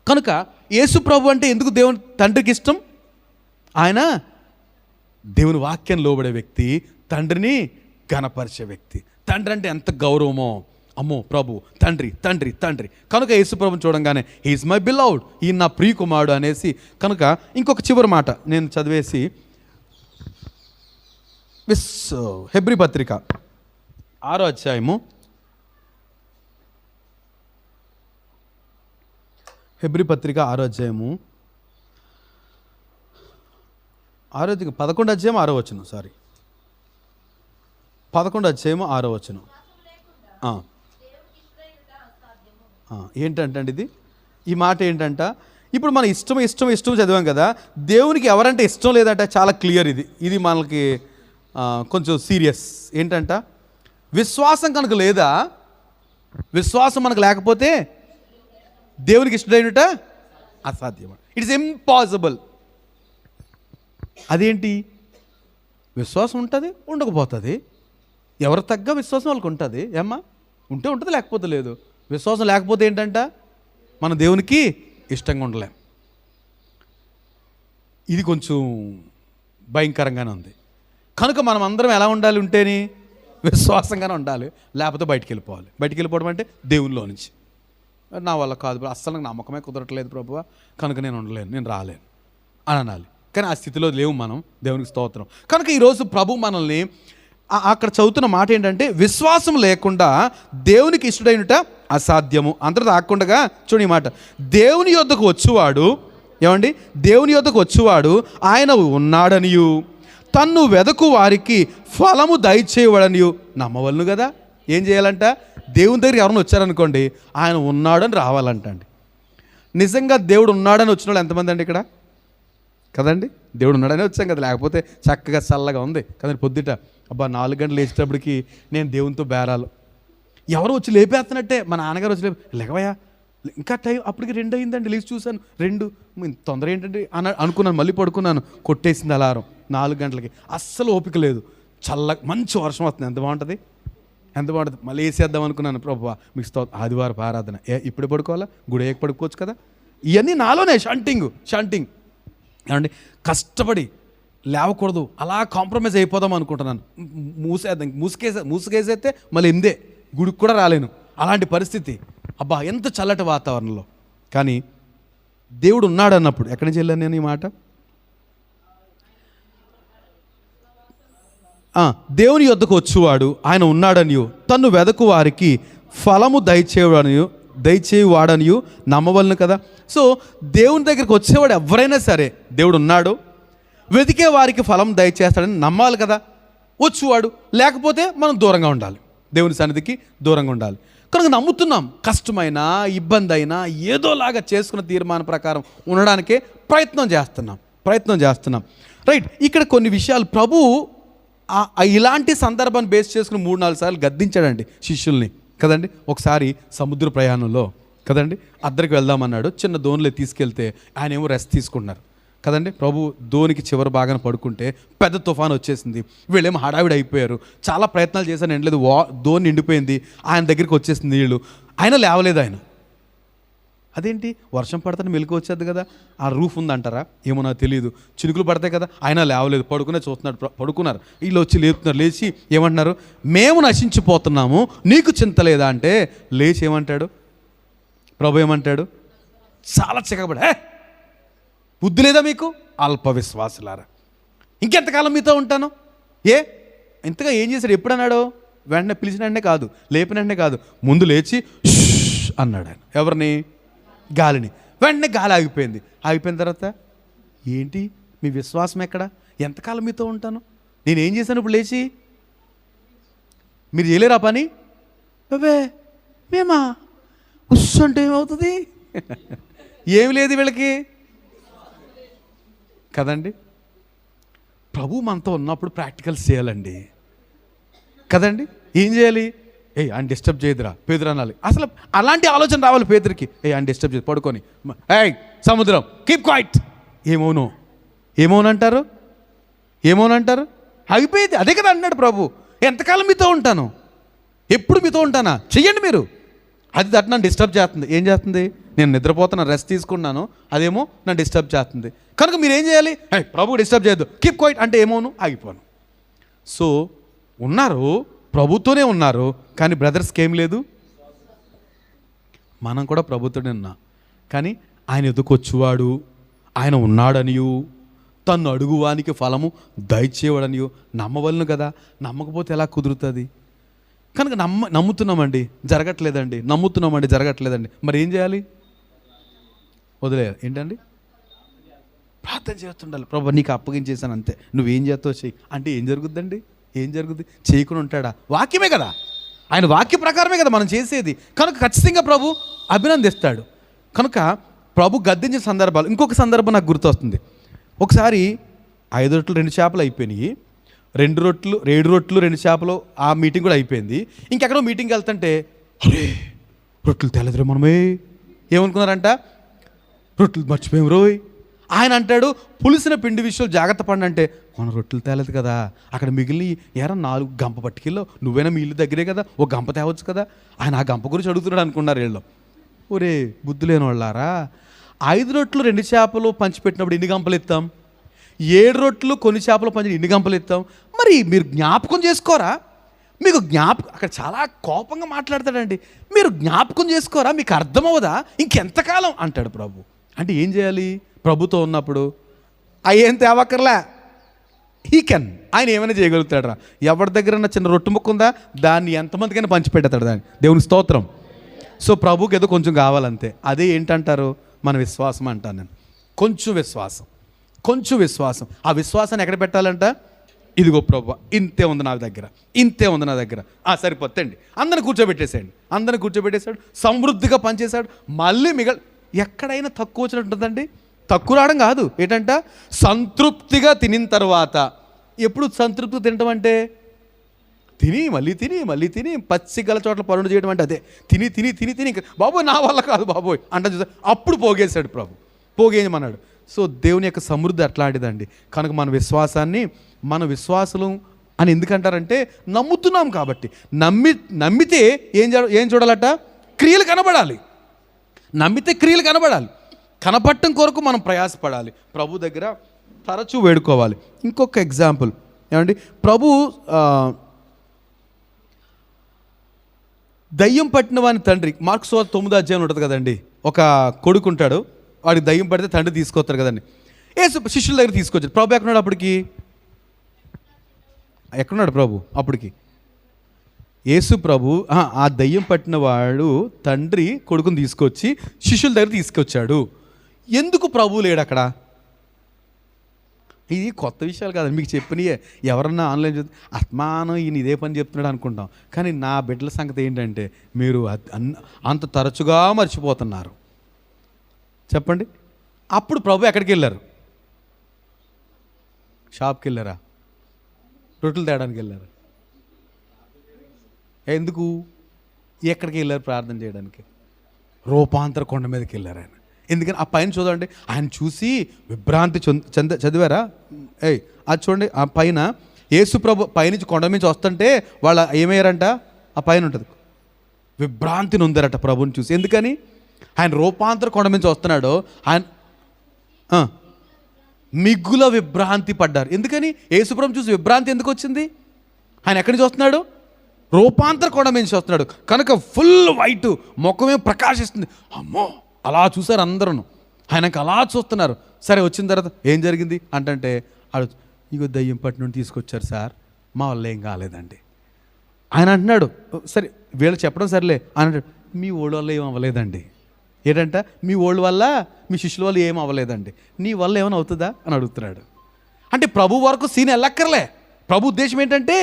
కనుక యేసు ప్రభు అంటే ఎందుకు దేవుని తండ్రికి ఇష్టం? ఆయన దేవుని వాక్యం లోబడే వ్యక్తి, తండ్రిని ఘనపరిచే వ్యక్తి. తండ్రి అంటే ఎంత గౌరవమో, అమ్మో ప్రభు తండ్రి తండ్రి తండ్రి. కనుక యేసు ప్రభుని చూడంగానే హీఈస్ మై బిలవ్డ్, ఈయన నా ప్రియ కుమారుడు అనేసి. కనుక ఇంకొక చివరి మాట నేను చదివేసి హెబ్రీ పత్రిక 6వ అధ్యాయము, హెబ్రీ పత్రిక 6వ అధ్యాయము 11వ అధ్యాయం 6వ వచనం, 11వ అధ్యాయం 6వ వచనం. ఏంటంటే ఇది, ఈ మాట ఏంటంట, ఇప్పుడు మనం ఇష్టం చదివాం కదా, దేవునికి ఎవరంటే ఇష్టం లేదంటే చాలా క్లియర్. ఇది మనకి కొంచెం సీరియస్. ఏంటంట, విశ్వాసం కనుక లేదా, విశ్వాసం మనకు లేకపోతే దేవునికి ఇష్టమైనట అసాధ్యం. It's impossible. అదేంటి, విశ్వాసం ఉంటుంది, ఉండకపోతుంది. ఎవరు తగ్గ విశ్వాసం వాళ్ళకి ఉంటుంది. ఏమ్మా, ఉంటే ఉంటుంది, లేకపోతే లేదు. విశ్వాసం లేకపోతే ఏంటంట, మన దేవునికి ఇష్టంగా ఉండలేం. ఇది కొంచెం భయంకరంగానే ఉంది. కనుక మనం అందరం ఎలా ఉండాలి, ఉంటేని విశ్వాసంగానే ఉండాలి, లేకపోతే బయటికి వెళ్ళిపోవాలి. బయటికి వెళ్ళిపోవడం అంటే దేవునిలో నుంచి, నా వల్ల కాదు, అస్సలు నాకు నమ్మకమే కుదరట్లేదు ప్రభువా, కనుక నేను ఉండలేను, నేను రాలేను అని అనాలి. కానీ ఆ స్థితిలో లేవు మనం, దేవునికి స్తోత్రం. కనుక ఈరోజు ప్రభు మనల్ని అక్కడ చదువుతున్న మాట ఏంటంటే, విశ్వాసం లేకుండా దేవునికి ఇష్టడైనట అసాధ్యము. అంతటా ఆకుండా చూడండి ఈ మాట, దేవుని యొద్దకు వచ్చువాడు, ఏమండి, దేవుని యొద్దకు వచ్చువాడు ఆయన ఉన్నాడనియు తన్ను వెదకు వారికి ఫలము దయచేయవడనియు నమ్మవలను కదా. ఏం చేయాలంట, దేవుని దగ్గరికి ఎవరైనా వచ్చారనుకోండి, ఆయన ఉన్నాడని రావాలంట అండి. నిజంగా దేవుడు ఉన్నాడని వచ్చిన వాళ్ళు ఎంతమంది అండి ఇక్కడ? కదండి, దేవుడు ఉన్నాడని వచ్చాం కదా, లేకపోతే చక్కగా చల్లగా ఉంది కదండి. పొద్దుట అబ్బా 4 గంటలు లేచేటప్పటికి నేను దేవునితో బేరాలు, ఎవరు వచ్చి లేపేస్తున్నట్టే, మా నాన్నగారు వచ్చి లేకవయ్యా, ఇంకా టైం అప్పటికి 2 అయిందండి, లేచి చూశాను 2, తొందర ఏంటంటే అనుకున్నాను, మళ్ళీ పడుకున్నాను, కొట్టేసింది అలారం 4 గంటలకి. అస్సలు ఓపిక లేదు, మంచి వర్షం వస్తుంది, ఎంత బాగుంటుంది, మళ్ళీ వేసేద్దాం అనుకున్నాను. ప్రభువా మీకు ఆదివారం ఆరాధన, ఇప్పుడు పడుకోవాలా, గుడి ఏక పడుకోవచ్చు కదా. ఇవన్నీ నాలోనే షంటింగ్ ఏమండి, కష్టపడి లేవకూడదు, అలా కాంప్రమైజ్ అయిపోదాం అనుకుంటున్నాను. మూసుకేసేస్తే మళ్ళీ ఎందే గుడికి కూడా రాలేను, అలాంటి పరిస్థితి. అబ్బా ఎంత చల్లటి వాతావరణంలో. కానీ దేవుడు ఉన్నాడు అన్నప్పుడు, ఎక్కడి నుంచి వెళ్ళాను నేను ఈ మాట, దేవుని యొద్దకు వచ్చువాడు ఆయన ఉన్నాడనియు తన్ను వెదకు వారికి ఫలము దయచేయువాడనియు నమ్మవలను కదా. సో దేవుని దగ్గరికి వచ్చేవాడు ఎవరైనా సరే, దేవుడు ఉన్నాడు, వెతికే వారికి ఫలం దయచేస్తాడని నమ్మాలి కదా. వచ్చువాడు, లేకపోతే మనం దూరంగా ఉండాలి, దేవుని సన్నిధికి దూరంగా ఉండాలి. కనుక నమ్ముతున్నాం, కష్టమైనా ఇబ్బంది అయినా ఏదోలాగా చేసుకున్న తీర్మానం ప్రకారం ఉండడానికే ప్రయత్నం చేస్తున్నాం. రైట్, ఇక్కడ కొన్ని విషయాలు ప్రభు ఇలాంటి సందర్భాన్ని బేస్ చేసుకుని 3-4 సార్లు గద్దించాడండి శిష్యుల్ని కదండి. ఒకసారి సముద్ర ప్రయాణంలో కదండి, అద్దరికి వెళ్దామన్నాడు, చిన్న దోణిలో తీసుకెళ్తే ఆయన ఏమో రెస్ట్ తీసుకుంటున్నారు కదండి. ప్రభు దోనికి చివరి భాగాన పడుకుంటే పెద్ద తుఫాను వచ్చేసింది, వీళ్ళేమో హడావిడి అయిపోయారు, చాలా ప్రయత్నాలు చేశాను, ఎండలేదు, దోణి నిండిపోయింది, ఆయన దగ్గరికి వచ్చేసింది నీళ్ళు, ఆయన లేవలేదు. ఆయన అదేంటి, వర్షం పడతానే మెలకు వచ్చేది కదా, ఆ రూఫ్ ఉందంటారా ఏమో నాకు తెలియదు, చినుకులు పడతాయి కదా, ఆయన లేవలేదు, పడుకున్నారు. వీళ్ళు వచ్చి లేపుతున్నారు, లేచి ఏమంటున్నారు, మేము నశించిపోతున్నాము, నీకు చింత లేదా అంటే, లేచి ఏమంటాడు ప్రభు, ఏమంటాడు, చాలా చిక్కబడి, బుద్ధి లేదా మీకు అల్ప విశ్వాసులారా, ఇంకెంతకాలం మీతో ఉంటాను, ఇంతగా ఏం చేశాడు, ఎప్పుడు అన్నాడు, వెంటనే పిలిచిన వెంటనే కాదు, లేపిన వెంటనే కాదు, ముందు లేచి అన్నాడు ఆయన. ఎవరిని? గాలిని. వెంటనే గాలి ఆగిపోయింది. ఆగిపోయిన తర్వాత ఏంటి మీ విశ్వాసం ఎక్కడ, ఎంతకాలం మీతో ఉంటాను, నేనేం చేశాను ఇప్పుడు లేచి, మీరు చేయలేరా పని, బాబే మేమా అంటే ఏమవుతుంది, ఏమి లేదు వీళ్ళకి కదండి. ప్రభు మనతో ఉన్నప్పుడు ప్రాక్టికల్స్ చేయాలండి కదండి. ఏం చేయాలి, ఆయన డిస్టర్బ్ చేయదురా పేదరు అనాలి. అసలు అలాంటి ఆలోచన రావాలి పేదరికి, ఆయన డిస్టర్బ్ చేయదు, పడుకొని సముద్రం కీప్ క్వైట్, ఏమోనంటారు అయిపోయింది. అదే కదా అన్నాడు ప్రభు, ఎంతకాలం మీతో ఉంటాను, ఎప్పుడు మీతో ఉంటానా, చెయ్యండి మీరు అది నన్ను డిస్టర్బ్ చేస్తుంది. ఏం చేస్తుంది? నేను నిద్రపోతున్నా, రెస్ట్ తీసుకున్నాను, అదేమో నన్ను డిస్టర్బ్ చేస్తుంది. కనుక మీరు ఏం చేయాలి? ప్రభు డిస్టర్బ్ చేయొద్దు, కీప్ క్వైట్ అంటే ఏమోను ఆగిపోను. సో ఉన్నారు, ప్రభుతోనే ఉన్నారు, కానీ బ్రదర్స్కి ఏం లేదు. మనం కూడా ప్రభుత్వనే ఉన్నా, కానీ ఆయన ఎదుకొచ్చువాడు, ఆయన ఉన్నాడనియు, తన్ను అడుగువానికి ఫలము దయచేవాడనియు నమ్మవలను కదా. నమ్మకపోతే ఎలా కుదురుతుంది? కనుక నమ్ముతున్నామండి, జరగట్లేదండి, నమ్ముతున్నామండి, జరగట్లేదండి, మరి ఏం చేయాలి? వదిలేయాలి. ఏంటండి? ప్రార్థన చేస్తుండాలి. ప్రభు నీకు అప్పగించేసాను అంతే, నువ్వేం చేస్తావు చెయ్యి అంటే ఏం జరుగుద్దండి? ఏం జరుగుద్ది? చేయకుండా ఉంటాడా? వాక్యమే కదా, ఆయన వాక్య ప్రకారమే కదా మనం చేసేది. కనుక ఖచ్చితంగా ప్రభు అభినందిస్తాడు. కనుక ప్రభు గద్దించిన సందర్భాలు, ఇంకొక సందర్భం నాకు గుర్తొస్తుంది. ఒకసారి 5 రొట్టెలు 2 చేపలు అయిపోయినాయి, 7 రొట్టెలు 2 చేపలు, ఆ మీటింగ్ కూడా అయిపోయింది. ఇంకెక్కడో మీటింగ్కి వెళ్తుంటే అరే రొట్టెలు తేలేదురే మనమే, ఏమనుకున్నారంట? రొట్టెలు మర్చిపోయాం రోయ్. ఆయన అంటాడు పులిసిన పిండి విషయంలో జాగ్రత్త పడి అంటే, మన రొట్టెలు తేలేదు కదా, అక్కడ మిగిలిన ఎరా 4 గంప పట్టుకెళ్ళో, నువ్వైనా మీ ఇల్లు దగ్గరే కదా, ఓ గంప తేవచ్చు కదా. ఆయన ఆ గంప గురించి అడుగుతున్నాడు అనుకున్నారు వీళ్ళు. ఒరే బుద్ధి లేని వాళ్ళారా, 5 రొట్టెలు 2 చేపలు పంచిపెట్టినప్పుడు ఎన్ని గంపలు ఎత్తాం? 7 రొట్టెలు కొన్ని చేపలు పంచి ఎన్ని గంపలు ఎత్తాం? మరి మీరు జ్ఞాపకం చేసుకోరా? మీకు అక్కడ చాలా కోపంగా మాట్లాడతాడండి. మీరు జ్ఞాపకం చేసుకోరా? మీకు అర్థమవుదా? ఇంకెంతకాలం అంటాడు ప్రభు. అంటే ఏం చేయాలి? ప్రభుతో ఉన్నప్పుడు అయ్యేం తేవక్కర్లే, ఆయన ఏమైనా చేయగలుగుతాడరా? ఎవరి దగ్గర చిన్న రొట్టె ముక్క ఉందా, దాన్ని ఎంతమందికైనా పంచిపెడతాడు, దాన్ని. దేవుని స్తోత్రం. సో ప్రభుకి ఏదో కొంచెం కావాలంతే. అదే ఏంటంటారు? మన విశ్వాసం అంటాను నేను. కొంచెం విశ్వాసం. ఆ విశ్వాసాన్ని ఎక్కడ పెట్టాలంట? ఇదిగో ప్రభు ఇంతే ఉంది నా దగ్గర, ఇంతే ఉంది నా దగ్గర, సరిపోతండి, అందరిని కూర్చోబెట్టేశాడు, సమృద్ధిగా పనిచేశాడు. మళ్ళీ ఎక్కడైనా తక్కువ వచ్చినట్టు ఉంటుందండి. తక్కువ రావడం కాదు, ఏంటంట సంతృప్తిగా తినిన తర్వాత. ఎప్పుడు సంతృప్తి తినటం అంటే మళ్ళీ తిని పచ్చిగల చోట్ల పనులు చేయడం అంటే అదే. తిని బాబోయ్ నా వల్ల కాదు బాబోయ్ అంటే చూసా, అప్పుడు పోగేశాడు ప్రభు, పోగేయమన్నాడు. సో దేవుని యొక్క సమృద్ధి అట్లాంటిదండి. కనుక మన విశ్వాసులు అని ఎందుకంటారంటే నమ్ముతున్నాం కాబట్టి. నమ్మితే ఏం చూడాలట? క్రియలు కనబడాలి. నమ్మితే క్రియలు కనబడాలి. కనపడటం కొరకు మనం ప్రయాసపడాలి. ప్రభు దగ్గర తరచూ వేడుకోవాలి. ఇంకొక ఎగ్జాంపుల్ ఏమండి, ప్రభు దయ్యం పట్టిన వాని తండ్రి, మార్కు సువార్త 9వ అధ్యాయం ఉంటుంది కదండి. ఒక కొడుకు ఉంటాడు, వాడికి దయ్యం పడితే తండ్రి తీసుకొస్తారు కదండి. శిష్యుల దగ్గర తీసుకొచ్చారు. ప్రభు ఎక్కడున్నాడు అప్పటికి? ప్రభు అప్పటికి? యేసు ప్రభు ఆ దయ్యం పట్టిన వాడు తండ్రి కొడుకుని తీసుకొచ్చి శిష్యుల దగ్గర తీసుకొచ్చాడు. ఎందుకు ప్రభు లేడు అక్కడ? ఇది కొత్త విషయాలు కాదండి, మీకు చెప్పినయే. ఎవరన్నా ఆన్లైన్ చూస్తే ఆత్మానం ఈయన ఇదే పని చెప్తున్నాడు అనుకుంటాం. కానీ నా బిడ్డల సంగతి ఏంటంటే మీరు అంత తరచుగా మర్చిపోతున్నారు. చెప్పండి. అప్పుడు ప్రభు ఎక్కడికి వెళ్ళారు? షాప్కి వెళ్ళారా? రొట్టెలు తేడానికి వెళ్ళారు? ఎందుకు? ఎక్కడికి వెళ్ళారు? ప్రార్థన చేయడానికి. రూపాంతర కొండ మీదకి వెళ్ళారు ఆయన. ఎందుకని? ఆ పైన చూడండి, ఆయన చూసి విభ్రాంతి చదివారా? అది చూడండి, ఆ పైన యేసు ప్రభు పైనుంచి కొండ నుంచి వస్తుంటే వాళ్ళు ఏమయ్యారంట? ఆ పైన ఉంటుంది, విభ్రాంతి నొందారట ప్రభుని చూసి. ఎందుకని? ఆయన రూపాంతర కొండ నుంచి వస్తున్నాడు, ఆయన మిగుల విభ్రాంతి పడ్డారు. ఎందుకని? యేసు ప్రభు చూసి విభ్రాంతి ఎందుకు వచ్చింది? ఆయన ఎక్కడి నుంచి వస్తున్నాడు? రూపాంతర కొండ నుంచి వస్తున్నాడు కనుక ఫుల్ వైట్, ముఖమే ప్రకాశిస్తుంది. అమ్మో అలా చూసారు అందరూ, ఆయనకు అలా చూస్తున్నారు. సరే వచ్చిన తర్వాత ఏం జరిగింది అంటే ఇగో దయ్యం పట్టి నుండి తీసుకొచ్చారు సార్, మా వల్ల ఏం కాలేదండి. ఆయన అంటున్నాడు, సరే వీళ్ళు చెప్పడం సరేలే అని అంటాడు, మీ ఓళ్ళ వల్ల ఏం అవ్వలేదండి. ఏంటంట? మీ ఓళ్ళ వల్ల, మీ శిష్యుల వల్ల ఏం అవ్వలేదండి, నీ వల్ల ఏమైనా అవుతుందా అని అడుగుతున్నాడు. అంటే ప్రభు వరకు సీన్ వెళ్ళక్కర్లే. ప్రభు ఉద్దేశం ఏంటంటే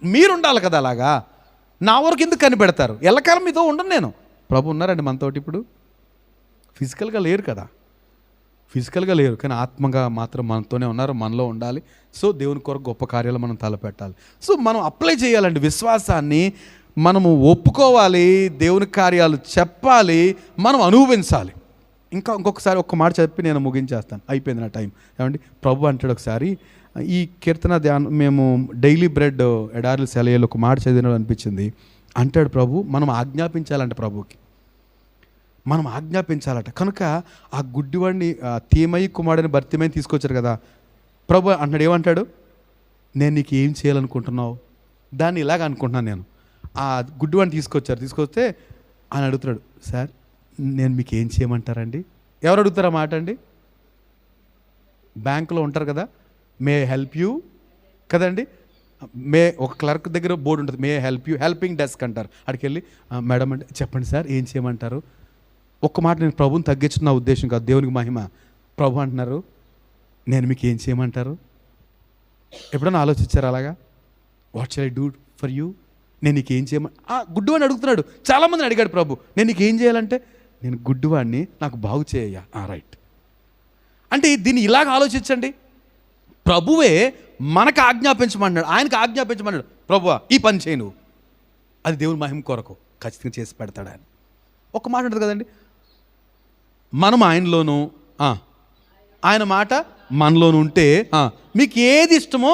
మీరుండాలి కదా, అలాగా నా వరకు ఎందుకు కనిపెడతారు? ఎల్లకాలం మీతో ఉండను నేను. ప్రభు ఉన్నారండి మనతోటి. ఇప్పుడు ఫిజికల్గా లేరు కదా, ఫిజికల్గా లేరు, కానీ ఆత్మగా మాత్రం మనతోనే ఉన్నారు, మనలో ఉండాలి. సో దేవుని కొరకు గొప్ప కార్యాలు మనం తలపెట్టాలి. సో మనం అప్లై చేయాలండి విశ్వాసాన్ని, మనము ఒప్పుకోవాలి, దేవుని కార్యాలు చెప్పాలి, మనం అనుభవించాలి. ఇంకొకసారి ఒక్క మాట చెప్పి నేను ముగించేస్తాను, అయిపోయింది నా టైం. ఏమండి, ప్రభు అంటాడు ఒకసారి, ఈ కీర్తన ధ్యానం మేము డైలీ బ్రెడ్ ఎడార్లు సెలయలు ఒక మాట చదివినట్టు అనిపించింది. అంటాడు ప్రభు, మనం ఆజ్ఞాపించాలంట ప్రభుకి, మనం ఆజ్ఞాపించాలట. కనుక ఆ గుడ్డివాడిని తీమయి కుమారుడిని భర్తీమని తీసుకొచ్చారు కదా, ప్రభు అంటాడు, ఏమంటాడు, నేను నీకు ఏం చేయాలనుకుంటున్నావు, దాన్ని ఇలాగ అనుకుంటున్నాను నేను. ఆ గుడ్డివాడిని తీసుకొస్తే ఆయన అడుగుతున్నాడు, సార్ నేను మీకు ఏం చేయమంటారండి? ఎవరు అడుగుతారు ఆ మాట అండి? బ్యాంకులో ఉంటారు కదా, మే హెల్ప్ యూ కదండి, ఒక క్లర్క్ దగ్గర బోర్డు ఉంటుంది, may help you, helping desk అంటారు. అక్కడికి వెళ్ళి మేడం అంటే చెప్పండి సార్ ఏం చేయమంటారు. ఒక్క మాట, నేను ప్రభుని తగ్గించిన నా ఉద్దేశం కాదు, దేవునికి మహిమ. ప్రభు అంటున్నారు, నేను మీకు ఏం చేయమంటారు? ఎప్పుడైనా ఆలోచించారు అలాగా? What shall I do for you? నేను నీకు ఏం చేయమని గుడ్డివాడిని అడుగుతున్నాడు. చాలామందిని అడిగాడు ప్రభు, నేను నీకు ఏం చేయాలంటే, నేను గుడ్డివాడిని, నాకు బాగు చేయ. రైట్ అంటే దీన్ని ఇలాగ ఆలోచించండి. ప్రభువే మనకు ఆజ్ఞాపించమన్నాడు, ఆయనకు ఆజ్ఞాపించమన్నాడు, ప్రభువా ఈ పని చేయి నువ్వు, అది దేవుని మహిమ కొరకు ఖచ్చితంగా చేసి పెడతాడు ఆయన. ఒక మాట ఉంటుంది కదండి, మనం ఆయనలోను, ఆయన మాట మనలోను ఉంటే మీకు ఏది ఇష్టమో,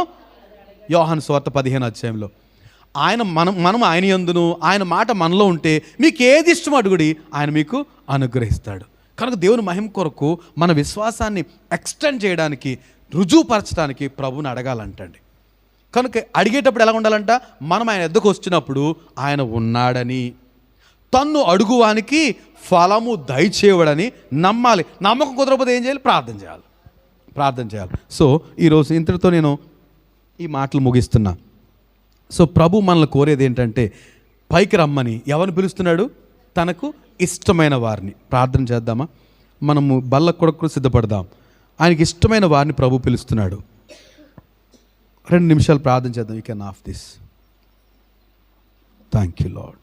యోహాను సువార్త 15వ అధ్యాయంలో ఆయన మనం ఆయన యందును, ఆయన మాట మనలో ఉంటే మీకు ఏది ఇష్టమో అడుగుడి, ఆయన మీకు అనుగ్రహిస్తాడు. కనుక దేవుని మహిమ కొరకు మన విశ్వాసాన్ని ఎక్స్టెండ్ చేయడానికి, రుజువుపరచడానికి ప్రభువుని అడగాలంటండి. కనుక అడిగేటప్పుడు ఎలా ఉండాలంట, మనం ఆయన ఎద్దకు వచ్చినప్పుడు ఆయన ఉన్నాడని, తన్ను అడుగువానికి ఫలము దయచేయడని నమ్మాలి. నమ్మకం కుదరకపోతే ఏం చేయాలి? ప్రార్థన చేయాలి. సో ఈరోజు ఇంతటితో నేను ఈ మాటలు ముగిస్తున్నా. సో ప్రభు మనల్ని కోరేది ఏంటంటే, పైకి రమ్మని. ఎవరిని పిలుస్తున్నాడు? తనకు ఇష్టమైన వారిని. ప్రార్థన చేద్దామా? మనము బల్ల కొరకు సిద్ధపడదాం. ఆయనకి ఇష్టమైన వారిని ప్రభు పిలుస్తున్నాడు. 2 నిమిషాలు ప్రార్థన చేద్దాం. You can of this. Thank you lord.